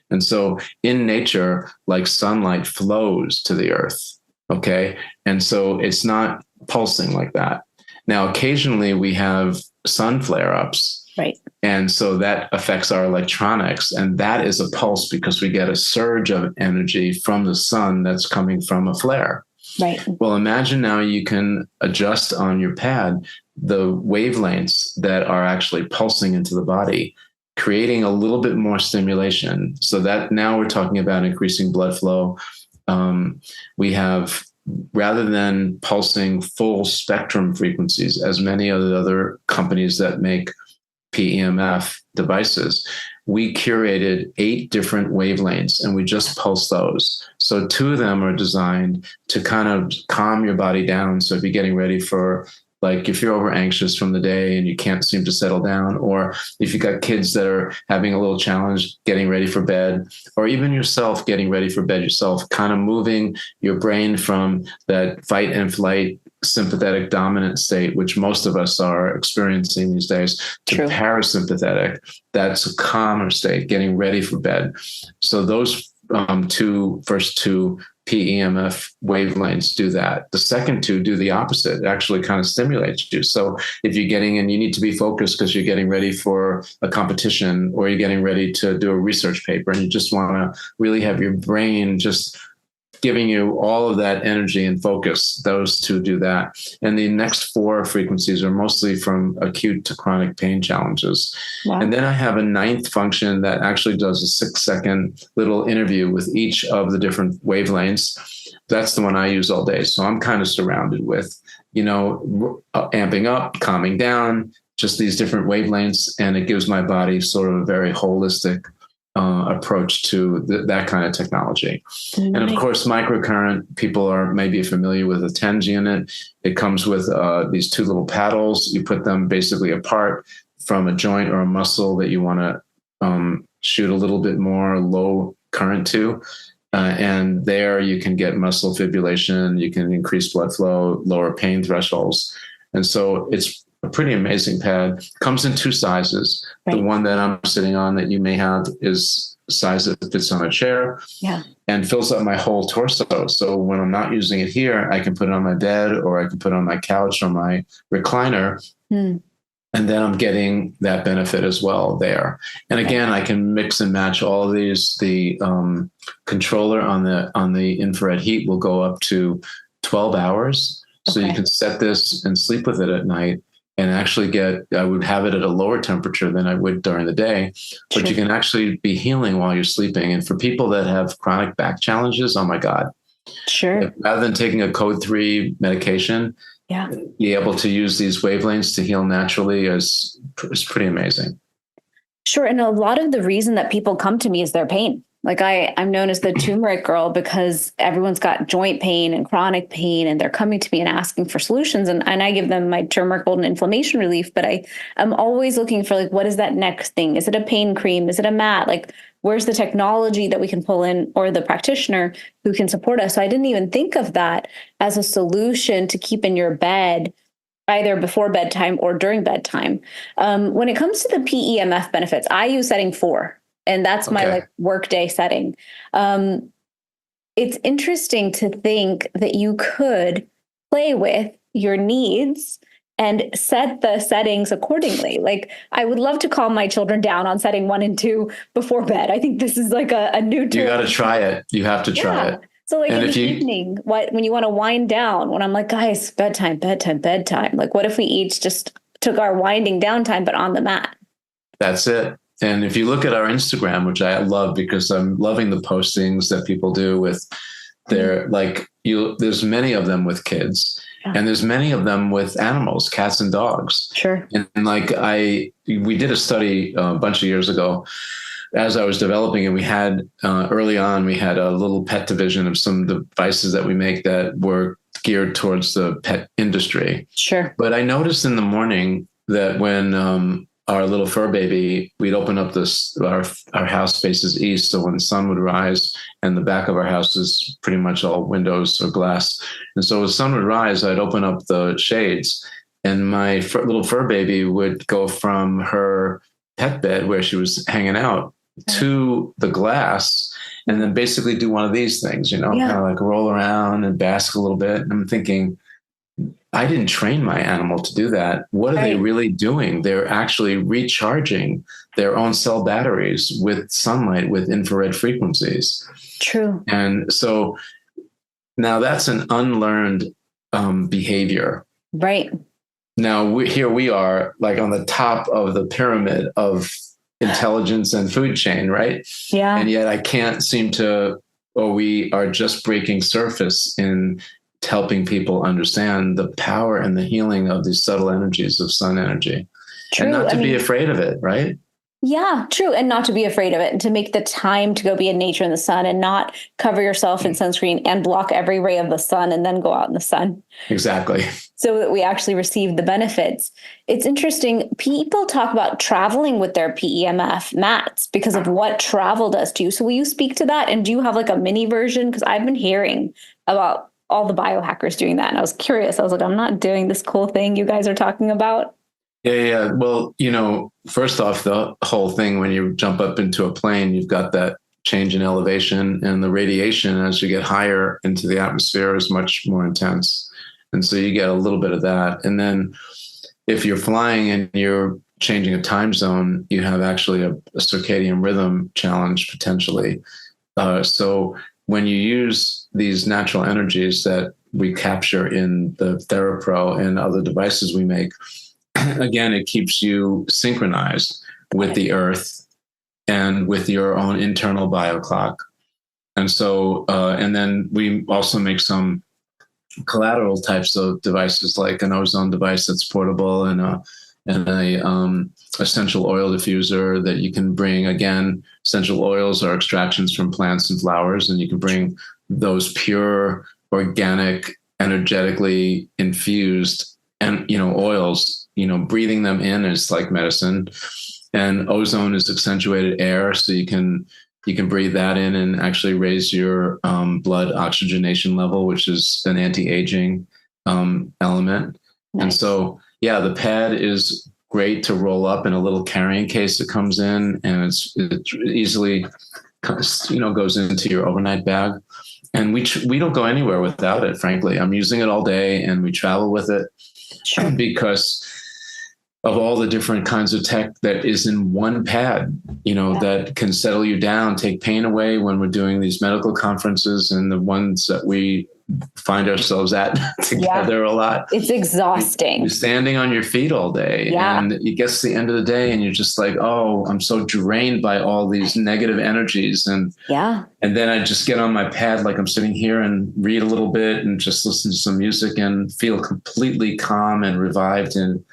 Speaker 1: And so in nature, like sunlight flows to the earth. Okay. And so it's not pulsing like that. Now, occasionally we have sun flare-ups.
Speaker 2: Right.
Speaker 1: And so that affects our electronics. And that is a pulse because we get a surge of energy from the sun that's coming from a flare.
Speaker 2: Right.
Speaker 1: Well, imagine now you can adjust on your pad the wavelengths that are actually pulsing into the body, creating a little bit more stimulation. So that now we're talking about increasing blood flow. We have, rather than pulsing full spectrum frequencies, as many of the other companies that make PEMF devices, we curated 8 different wavelengths and we just pulse those. So 2 of them are designed to kind of calm your body down. So if you're getting ready for, like, if you're over anxious from the day and you can't seem to settle down, or if you got kids that are having a little challenge getting ready for bed, or even yourself getting ready for bed yourself, kind of moving your brain from that fight and flight sympathetic dominant state, which most of us are experiencing these days, to parasympathetic, that's a calmer state, getting ready for bed. So those first two PEMF wavelengths do that. The second 2 do the opposite. It actually kind of stimulates you. So if you're getting in, you need to be focused because you're getting ready for a competition or you're getting ready to do a research paper and you just want to really have your brain just giving you all of that energy and focus. Those 2 do that. And the next 4 frequencies are mostly from acute to chronic pain challenges. Wow. And then I have a 9th function that actually does a 6-second little interview with each of the different wavelengths. That's the one I use all day. So I'm kind of surrounded with, amping up, calming down, just these different wavelengths. And it gives my body sort of a very holistic approach to that kind of technology. Mm-hmm. And of course, microcurrent, people are maybe familiar with a TENS unit. It comes with these 2 little paddles. You put them basically apart from a joint or a muscle that you want to shoot a little bit more low current to. And there you can get muscle fibrillation. You can increase blood flow, lower pain thresholds. And so it's a pretty amazing pad. Comes in 2 sizes. Right. The one that I'm sitting on that you may have is size that fits on a chair, and fills up my whole torso. So when I'm not using it here, I can put it on my bed, or I can put it on my couch or my recliner. And then I'm getting that benefit as well there. And again, I can mix and match all of these. The controller on the infrared heat will go up to 12 hours. So you can set this and sleep with it at night, and actually I would have it at a lower temperature than I would during the day, but you can actually be healing while you're sleeping. And for people that have chronic back challenges, oh my God.
Speaker 2: Sure.
Speaker 1: Rather than taking a code 3 medication, be able to use these wavelengths to heal naturally is pretty amazing.
Speaker 2: Sure. And a lot of the reason that people come to me is their pain. Like I'm known as the turmeric girl because everyone's got joint pain and chronic pain, and they're coming to me and asking for solutions. And I give them my turmeric golden inflammation relief, but I'm always looking for like, what is that next thing? Is it a pain cream? Is it a mat? Like, where's the technology that we can pull in, or the practitioner who can support us? So I didn't even think of that as a solution to keep in your bed, either before bedtime or during bedtime. When it comes to the PEMF benefits, I use setting 4. And that's my like workday setting. It's interesting to think that you could play with your needs and set the settings accordingly. Like, I would love to calm my children down on setting 1 and 2 before bed. I think this is like a new tool.
Speaker 1: You got to try it. You have to try it.
Speaker 2: So like in the evening, when you want to wind down, when I'm like, guys, bedtime, like what if we each just took our winding down time, but on the mat?
Speaker 1: That's it. And if you look at our Instagram, which I love because I'm loving the postings that people do with their, there's many of them with kids, and there's many of them with animals, cats and dogs.
Speaker 2: Sure.
Speaker 1: And we did a study a bunch of years ago as I was developing it. We had, early on, we had a little pet division of some devices that we make that were geared towards the pet industry.
Speaker 2: Sure.
Speaker 1: But I noticed in the morning that when, our little fur baby, we'd open up our house faces east. So when the sun would rise, and the back of our house is pretty much all windows or glass. And so as the sun would rise, I'd open up the shades, and my little fur baby would go from her pet bed where she was hanging out to the glass, and then basically do one of these things, kind of like roll around and bask a little bit. And I'm thinking, I didn't train my animal to do that. What are they really doing? They're actually recharging their own cell batteries with sunlight, with infrared frequencies.
Speaker 2: True.
Speaker 1: And so now that's an unlearned behavior.
Speaker 2: Right.
Speaker 1: Now here we are, like on the top of the pyramid of intelligence and food chain, right?
Speaker 2: Yeah.
Speaker 1: And yet I can't seem to, or we are just breaking surface in helping people understand the power and the healing of these subtle energies of sun energy. True. And not to be afraid of it, right?
Speaker 2: Yeah, true. And not to be afraid of it, and to make the time to go be in nature in the sun, and not cover yourself in sunscreen and block every ray of the sun and then go out in the sun.
Speaker 1: Exactly.
Speaker 2: So that we actually receive the benefits. It's interesting. People talk about traveling with their PEMF mats because of what travel does to you. So will you speak to that? And do you have like a mini version? Because I've been hearing about all the biohackers doing that. And I was curious. I was like, I'm not doing this cool thing you guys are talking about.
Speaker 1: Yeah. Well, first off, the whole thing, when you jump up into a plane, you've got that change in elevation, and the radiation as you get higher into the atmosphere is much more intense. And so you get a little bit of that. And then if you're flying and you're changing a time zone, you have actually a circadian rhythm challenge potentially. So when you use these natural energies that we capture in the TheraPro and other devices we make, again, it keeps you synchronized with the earth and with your own internal bioclock. And so, and then we also make some collateral types of devices, like an ozone device that's portable, and a essential oil diffuser that you can bring. Again, essential oils are extractions from plants and flowers, and you can bring those pure, organic, energetically infused and oils. Breathing them in is like medicine, and ozone is accentuated air, so you can breathe that in and actually raise your blood oxygenation level, which is an anti-aging element. Nice. And so, the pad is great to roll up in a little carrying case that comes in, and it easily, goes into your overnight bag. And we don't go anywhere without it, frankly. I'm using it all day, and we travel with it because of all the different kinds of tech that is in one pad, that can settle you down, take pain away when we're doing these medical conferences and the ones that we find ourselves at together a lot.
Speaker 2: It's exhausting.
Speaker 1: You're standing on your feet all day, and it gets to the end of the day and you're just like, oh, I'm so drained by all these negative energies. And then I just get on my pad, like I'm sitting here, and read a little bit and just listen to some music and feel completely calm and revived in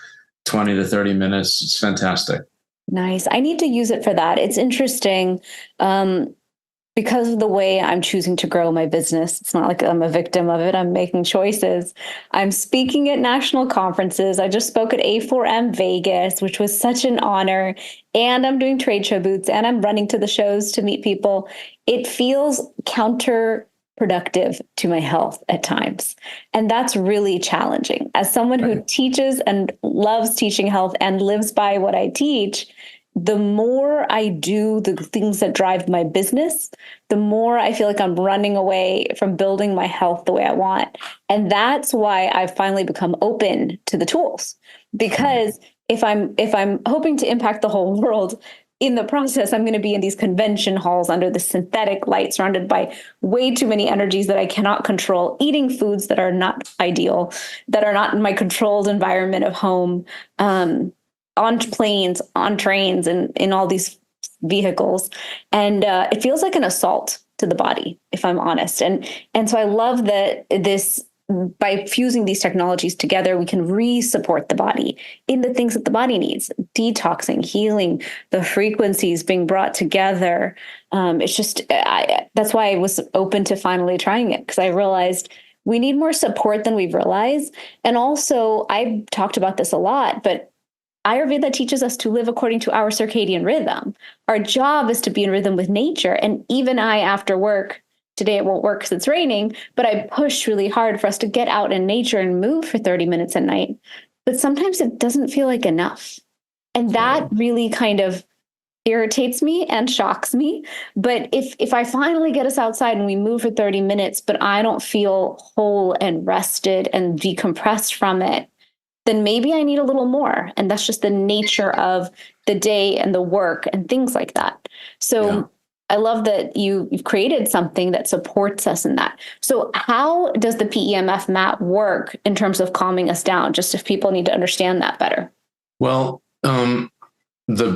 Speaker 1: 20 to 30 minutes. It's fantastic.
Speaker 2: Nice. I need to use it for that. It's interesting. Because of the way I'm choosing to grow my business, it's not like I'm a victim of it. I'm making choices. I'm speaking at national conferences. I just spoke at A4M Vegas, which was such an honor. And I'm doing trade show booths, and I'm running to the shows to meet people. It feels counterproductive to my health at times. And that's really challenging. As someone who teaches and loves teaching health and lives by what I teach, the more I do the things that drive my business, the more I feel like I'm running away from building my health the way I want. And that's why I've finally become open to the tools. Because if I'm hoping to impact the whole world, in the process, I'm going to be in these convention halls under the synthetic light, surrounded by way too many energies that I cannot control, eating foods that are not ideal, that are not in my controlled environment of home, on planes, on trains, and in all these vehicles. And it feels like an assault to the body, if I'm honest. And so I love that by fusing these technologies together, we can re-support the body in the things that the body needs: detoxing, healing, the frequencies being brought together. It's just, that's why I was open to finally trying it, because I realized we need more support than we realize. And also, I've talked about this a lot, but Ayurveda teaches us to live according to our circadian rhythm. Our job is to be in rhythm with nature. And even I, after work, today it won't work because it's raining, but I push really hard for us to get out in nature and move for 30 minutes at night. But sometimes it doesn't feel like enough. And that really kind of irritates me and shocks me. But if I finally get us outside and we move for 30 minutes, but I don't feel whole and rested and decompressed from it, then maybe I need a little more. And that's just the nature of the day and the work and things like that. So I love that you've created something that supports us in that. So how does the PEMF mat work in terms of calming us down? Just if people need to understand that better.
Speaker 1: Well, the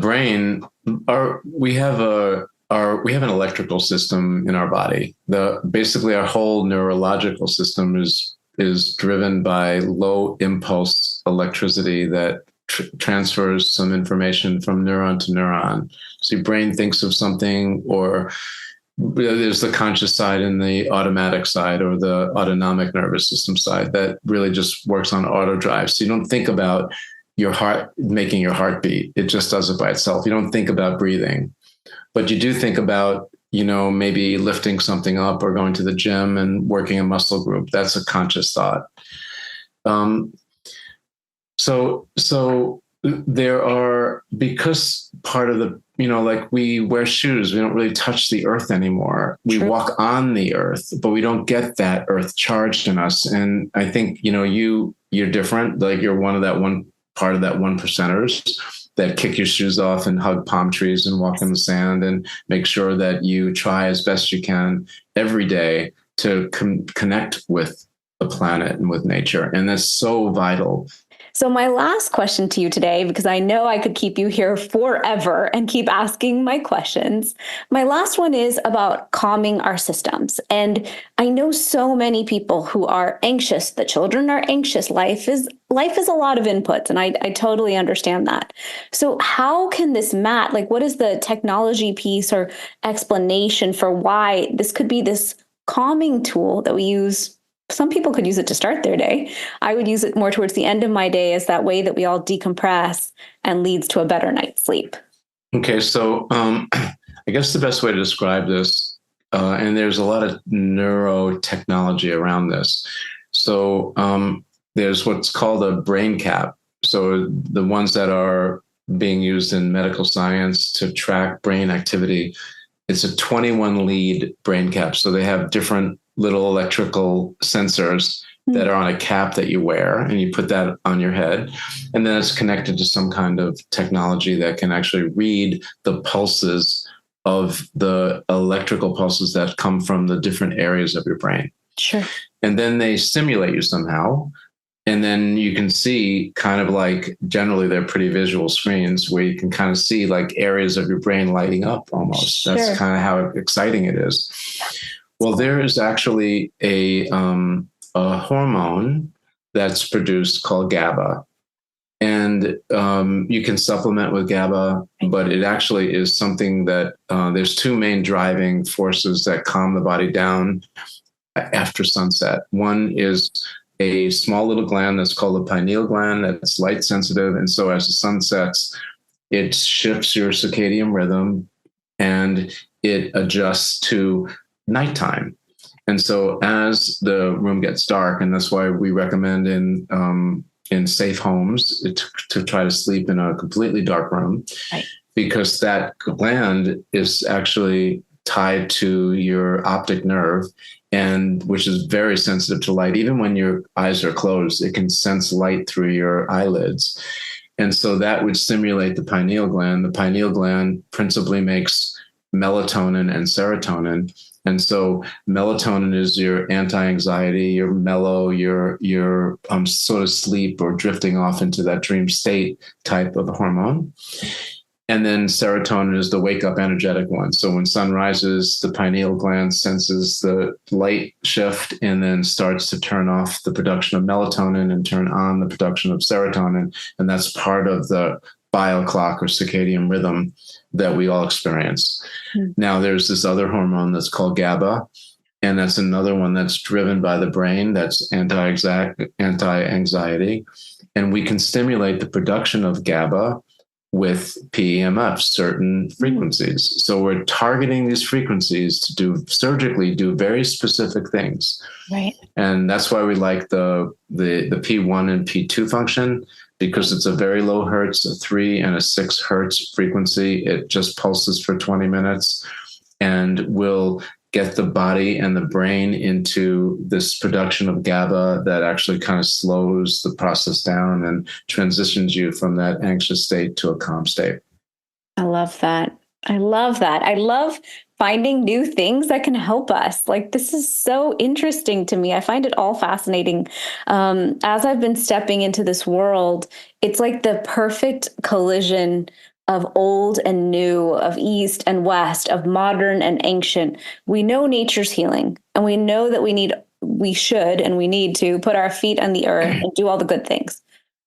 Speaker 1: brain, we have an electrical system in our body. Basically our whole neurological system is driven by low impulse electricity that transfers some information from neuron to neuron. So your brain thinks of something, or there's the conscious side and the automatic side, or the autonomic nervous system side, that really just works on auto drive. So you don't think about your heart making your heart beat. It just does it by itself. You don't think about breathing, but you do think about, maybe lifting something up or going to the gym and working a muscle group. That's a conscious thought. So there are, because part of the, like we wear shoes, we don't really touch the earth anymore. We walk on the earth, but we don't get that earth charged in us. And I think, you're different. Like you're one part of that 1 percenters that kick your shoes off and hug palm trees and walk in the sand and make sure that you try as best you can every day to connect with the planet and with nature. And that's so vital.
Speaker 2: So my last question to you today, because I know I could keep you here forever and keep asking my questions. My last one is about calming our systems. And I know so many people who are anxious. The children are anxious. Life is a lot of inputs, and I totally understand that. So how can this mat, what is the technology piece or explanation for why this could be this calming tool that we use? Some people could use it to start their day. I would use it more towards the end of my day as that way that we all decompress and leads to a better night's sleep.
Speaker 1: Okay, so I guess the best way to describe this, and there's a lot of neurotechnology around this. So there's what's called a brain cap. So the ones that are being used in medical science to track brain activity, it's a 21 lead brain cap. So they have different little electrical sensors that are on a cap that you wear, and you put that on your head. And then it's connected to some kind of technology that can actually read the pulses of the electrical pulses that come from the different areas of your brain.
Speaker 2: Sure.
Speaker 1: And then they stimulate you somehow. And then you can see kind of like, generally they're pretty visual screens where you can kind of see like areas of your brain lighting up almost. Sure. That's kind of how exciting it is. Well, there is actually a hormone that's produced called GABA. And you can supplement with GABA, but it actually is something that there's two main driving forces that calm the body down after sunset. One is a small little gland that's called the pineal gland that's light sensitive. And so as the sun sets, it shifts your circadian rhythm and it adjusts to nighttime. And so as the room gets dark, and that's why we recommend in safe homes to try to sleep in a completely dark room, right, because that gland is actually tied to your optic nerve, and which is very sensitive to light. Even when your eyes are closed, it can sense light through your eyelids. And so that would stimulate the pineal gland. The pineal gland principally makes melatonin and serotonin. And so melatonin is your anti-anxiety, your mellow, your sort of sleep or drifting off into that dream state type of hormone. And then serotonin is the wake up energetic one. So when sun rises, the pineal gland senses the light shift and then starts to turn off the production of melatonin and turn on the production of serotonin. And that's part of the bio clock or circadian rhythm that we all experience. Now, there's this other hormone that's called GABA, and that's another one that's driven by the brain. That's anti-anxiety. And we can stimulate the production of GABA with PEMF, certain frequencies. So we're targeting these frequencies to surgically do very specific things.
Speaker 2: Right.
Speaker 1: And that's why we like the P1 and P2 function, because it's a very low hertz, a 3 and a 6 hertz frequency. It just pulses for 20 minutes and will get the body and the brain into this production of GABA that actually kind of slows the process down and transitions you from that anxious state to a calm state.
Speaker 2: I love that. I love that. I love finding new things that can help us. Like, this is so interesting to me. I find it all fascinating. As I've been stepping into this world, it's like the perfect collision of old and new, of East and West, of modern and ancient. We know nature's healing, and we know that we need to put our feet on the earth and do all the good things.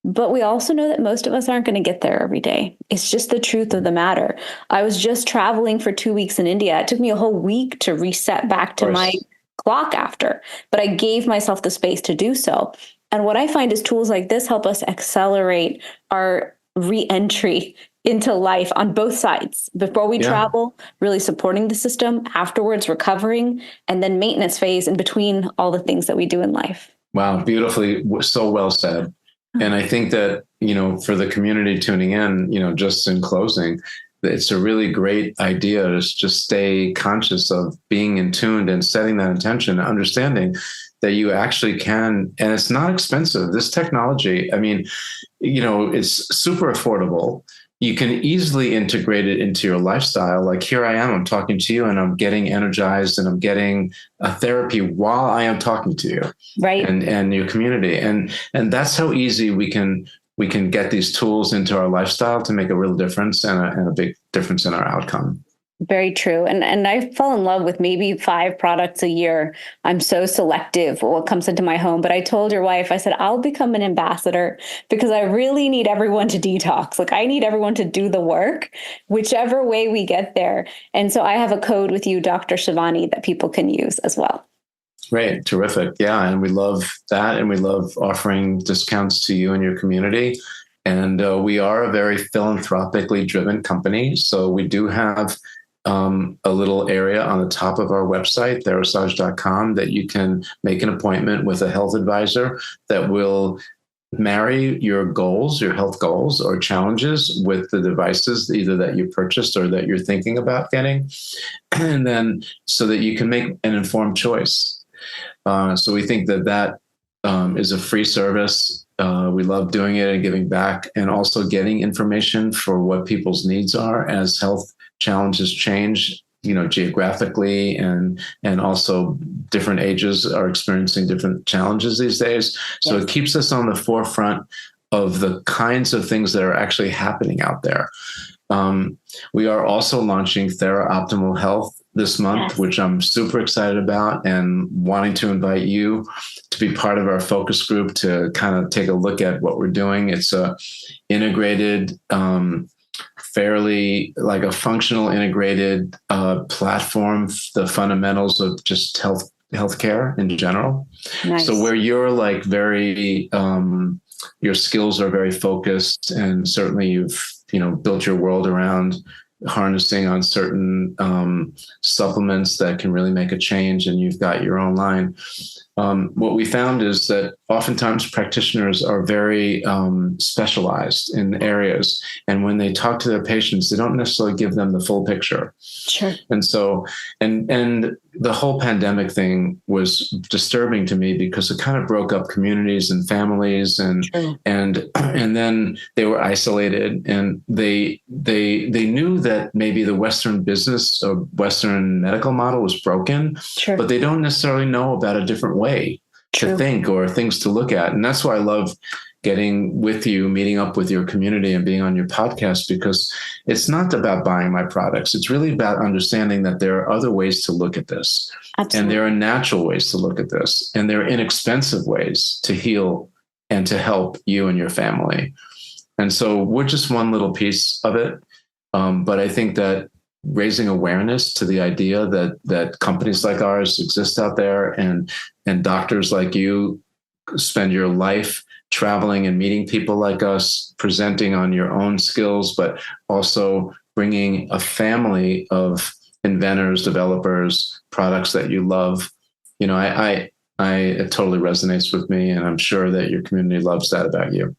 Speaker 2: But we also know that most of us aren't going to get there every day. It's just the truth of the matter. I was just traveling for 2 weeks in India. It took me a whole week to reset back to my clock after, but I gave myself the space to do so. And what I find is tools like this help us accelerate our re-entry into life on both sides. Before we travel, really supporting the system, afterwards recovering, and then maintenance phase in between all the things that we do in life.
Speaker 1: Wow, beautifully, so well said. And I think that, for the community tuning in, just in closing, it's a really great idea to just stay conscious of being in tune and setting that intention, understanding that you actually can, and it's not expensive. This technology, it's super affordable. You can easily integrate it into your lifestyle. Like, here I am, I'm talking to you and I'm getting energized and I'm getting a therapy while I am talking to you,
Speaker 2: right?
Speaker 1: And your community. And that's how easy we can get these tools into our lifestyle to make a real difference and a big difference in our outcome.
Speaker 2: Very true. And I fall in love with maybe 5 products a year. I'm so selective what comes into my home. But I told your wife, I said, I'll become an ambassador because I really need everyone to detox. Like, I need everyone to do the work, whichever way we get there. And so I have a code with you, Dr. Shivani, that people can use as well.
Speaker 1: Great. Terrific. Yeah. And we love that. And we love offering discounts to you and your community. And we are a very philanthropically driven company. So we do have a little area on the top of our website, therasage.com, that you can make an appointment with a health advisor that will marry your goals, your health goals or challenges with the devices either that you purchased or that you're thinking about getting, and then so that you can make an informed choice. So we think that is a free service. We love doing it and giving back, and also getting information for what people's needs are as health challenges change, geographically, and also different ages are experiencing different challenges these days. So It keeps us on the forefront of the kinds of things that are actually happening out there. We are also launching Optimal Health this month, which I'm super excited about, and wanting to invite you to be part of our focus group to kind of take a look at what we're doing. It's a integrated, fairly like a functional integrated platform, the fundamentals of just healthcare in general. Nice. So where you're like very, your skills are very focused, and certainly you've built your world around harnessing on certain supplements that can really make a change, and you've got your own line. What we found is that oftentimes practitioners are very specialized in areas, and when they talk to their patients, they don't necessarily give them the full picture. Sure. And so, and the whole pandemic thing was disturbing to me because it kind of broke up communities and families, and then they were isolated, and they knew that maybe the Western business or Western medical model was broken, but they don't necessarily know about a different way to think or things to look at. And that's why I love getting with you, meeting up with your community and being on your podcast, because it's not about buying my products. It's really about understanding that there are other ways to look at this. Absolutely. And there are natural ways to look at this, and there are inexpensive ways to heal and to help you and your family. And so we're just one little piece of it. But I think that raising awareness to the idea that companies like ours exist out there, and doctors like you spend your life traveling and meeting people like us, presenting on your own skills, but also bringing a family of inventors, developers, products that you love. It totally resonates with me, and I'm sure that your community loves that about you.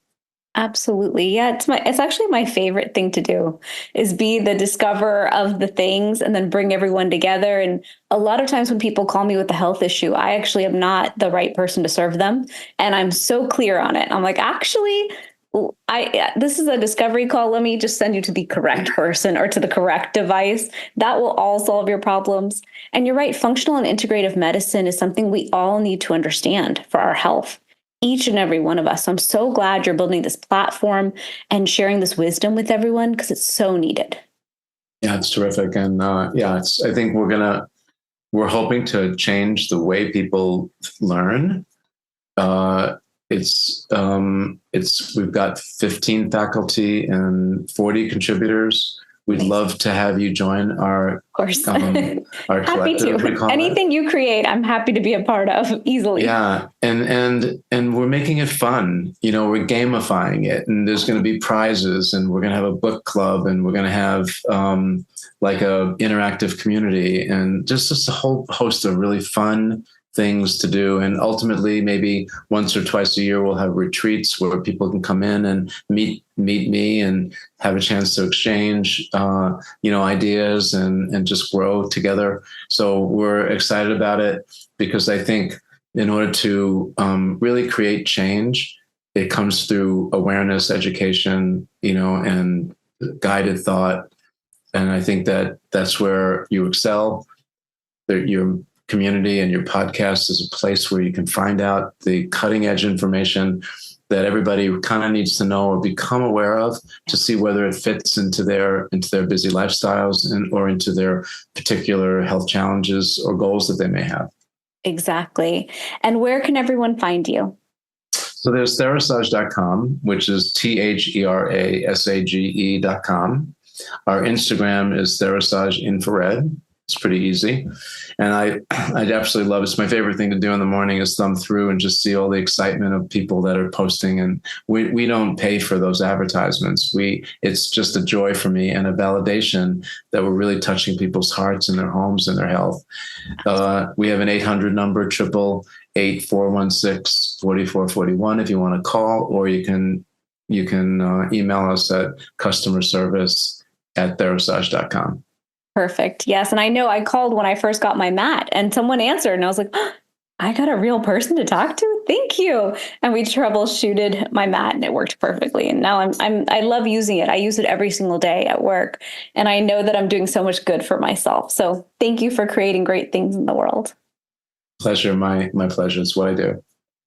Speaker 2: Absolutely. Yeah, it's actually my favorite thing to do, is be the discoverer of the things and then bring everyone together. And a lot of times when people call me with a health issue, I actually am not the right person to serve them. And I'm so clear on it. I'm like, actually, this is a discovery call. Let me just send you to the correct person or to the correct device. That will all solve your problems. And you're right. Functional and integrative medicine is something we all need to understand for our health. Each and every one of us. So I'm so glad you're building this platform and sharing this wisdom with everyone, because it's so needed.
Speaker 1: Yeah, it's terrific. And I think we're hoping to change the way people learn. We've got 15 faculty and 40 contributors. We'd love to have you join our, of course, our
Speaker 2: happy to. Anything you create, I'm happy to be a part of easily.
Speaker 1: Yeah, and we're making it fun. We're gamifying it, and there's going to be prizes, and we're going to have a book club, and we're going to have like a interactive community, and just a whole host of really fun things to do. And ultimately, maybe once or twice a year, we'll have retreats where people can come in and meet me and have a chance to exchange, ideas and just grow together. So we're excited about it, because I think in order to really create change, it comes through awareness, education, and guided thought. And I think that that's where you excel. Your community and your podcast is a place where you can find out the cutting edge information that everybody kind of needs to know or become aware of, to see whether it fits into their busy lifestyles or into their particular health challenges or goals that they may have.
Speaker 2: Exactly. And where can everyone find you?
Speaker 1: So there's Therasage.com, which is THERASAGE.com. Our Instagram is Therasage Infrared. It's pretty easy. And I absolutely love it. It's my favorite thing to do in the morning, is thumb through and just see all the excitement of people that are posting. And we don't pay for those advertisements. It's just a joy for me and a validation that we're really touching people's hearts and their homes and their health. We have an 800 number, 888-416-4441 if you want to call, or you can email us at customerservice@therasage.com.
Speaker 2: Perfect. Yes. And I know I called when I first got my mat and someone answered and I was like, oh, I got a real person to talk to. Thank you. And we troubleshooted my mat and it worked perfectly. And now I love using it. I use it every single day at work. And I know that I'm doing so much good for myself. So thank you for creating great things in the world.
Speaker 1: Pleasure. My pleasure. It's what I do.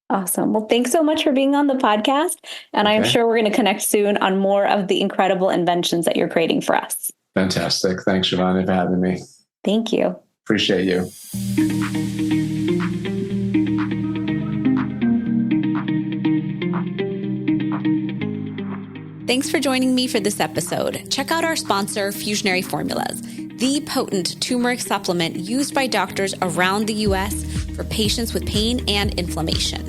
Speaker 2: Awesome. Well, thanks so much for being on the podcast. And I'm sure we're going to connect soon on more of the incredible inventions that you're creating for us.
Speaker 1: Fantastic. Thanks, Shivani, for having me.
Speaker 2: Thank you.
Speaker 1: Appreciate you.
Speaker 3: Thanks for joining me for this episode. Check out our sponsor, Fusionary Formulas, the potent turmeric supplement used by doctors around the U.S. for patients with pain and inflammation.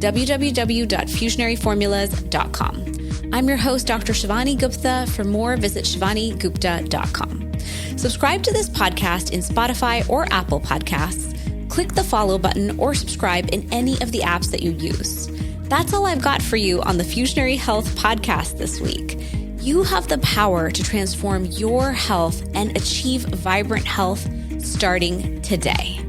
Speaker 3: www.fusionaryformulas.com. I'm your host, Dr. Shivani Gupta. For more, visit shivanigupta.com. Subscribe to this podcast in Spotify or Apple Podcasts. Click the follow button or subscribe in any of the apps that you use. That's all I've got for you on the Fusionary Health podcast this week. You have the power to transform your health and achieve vibrant health starting today.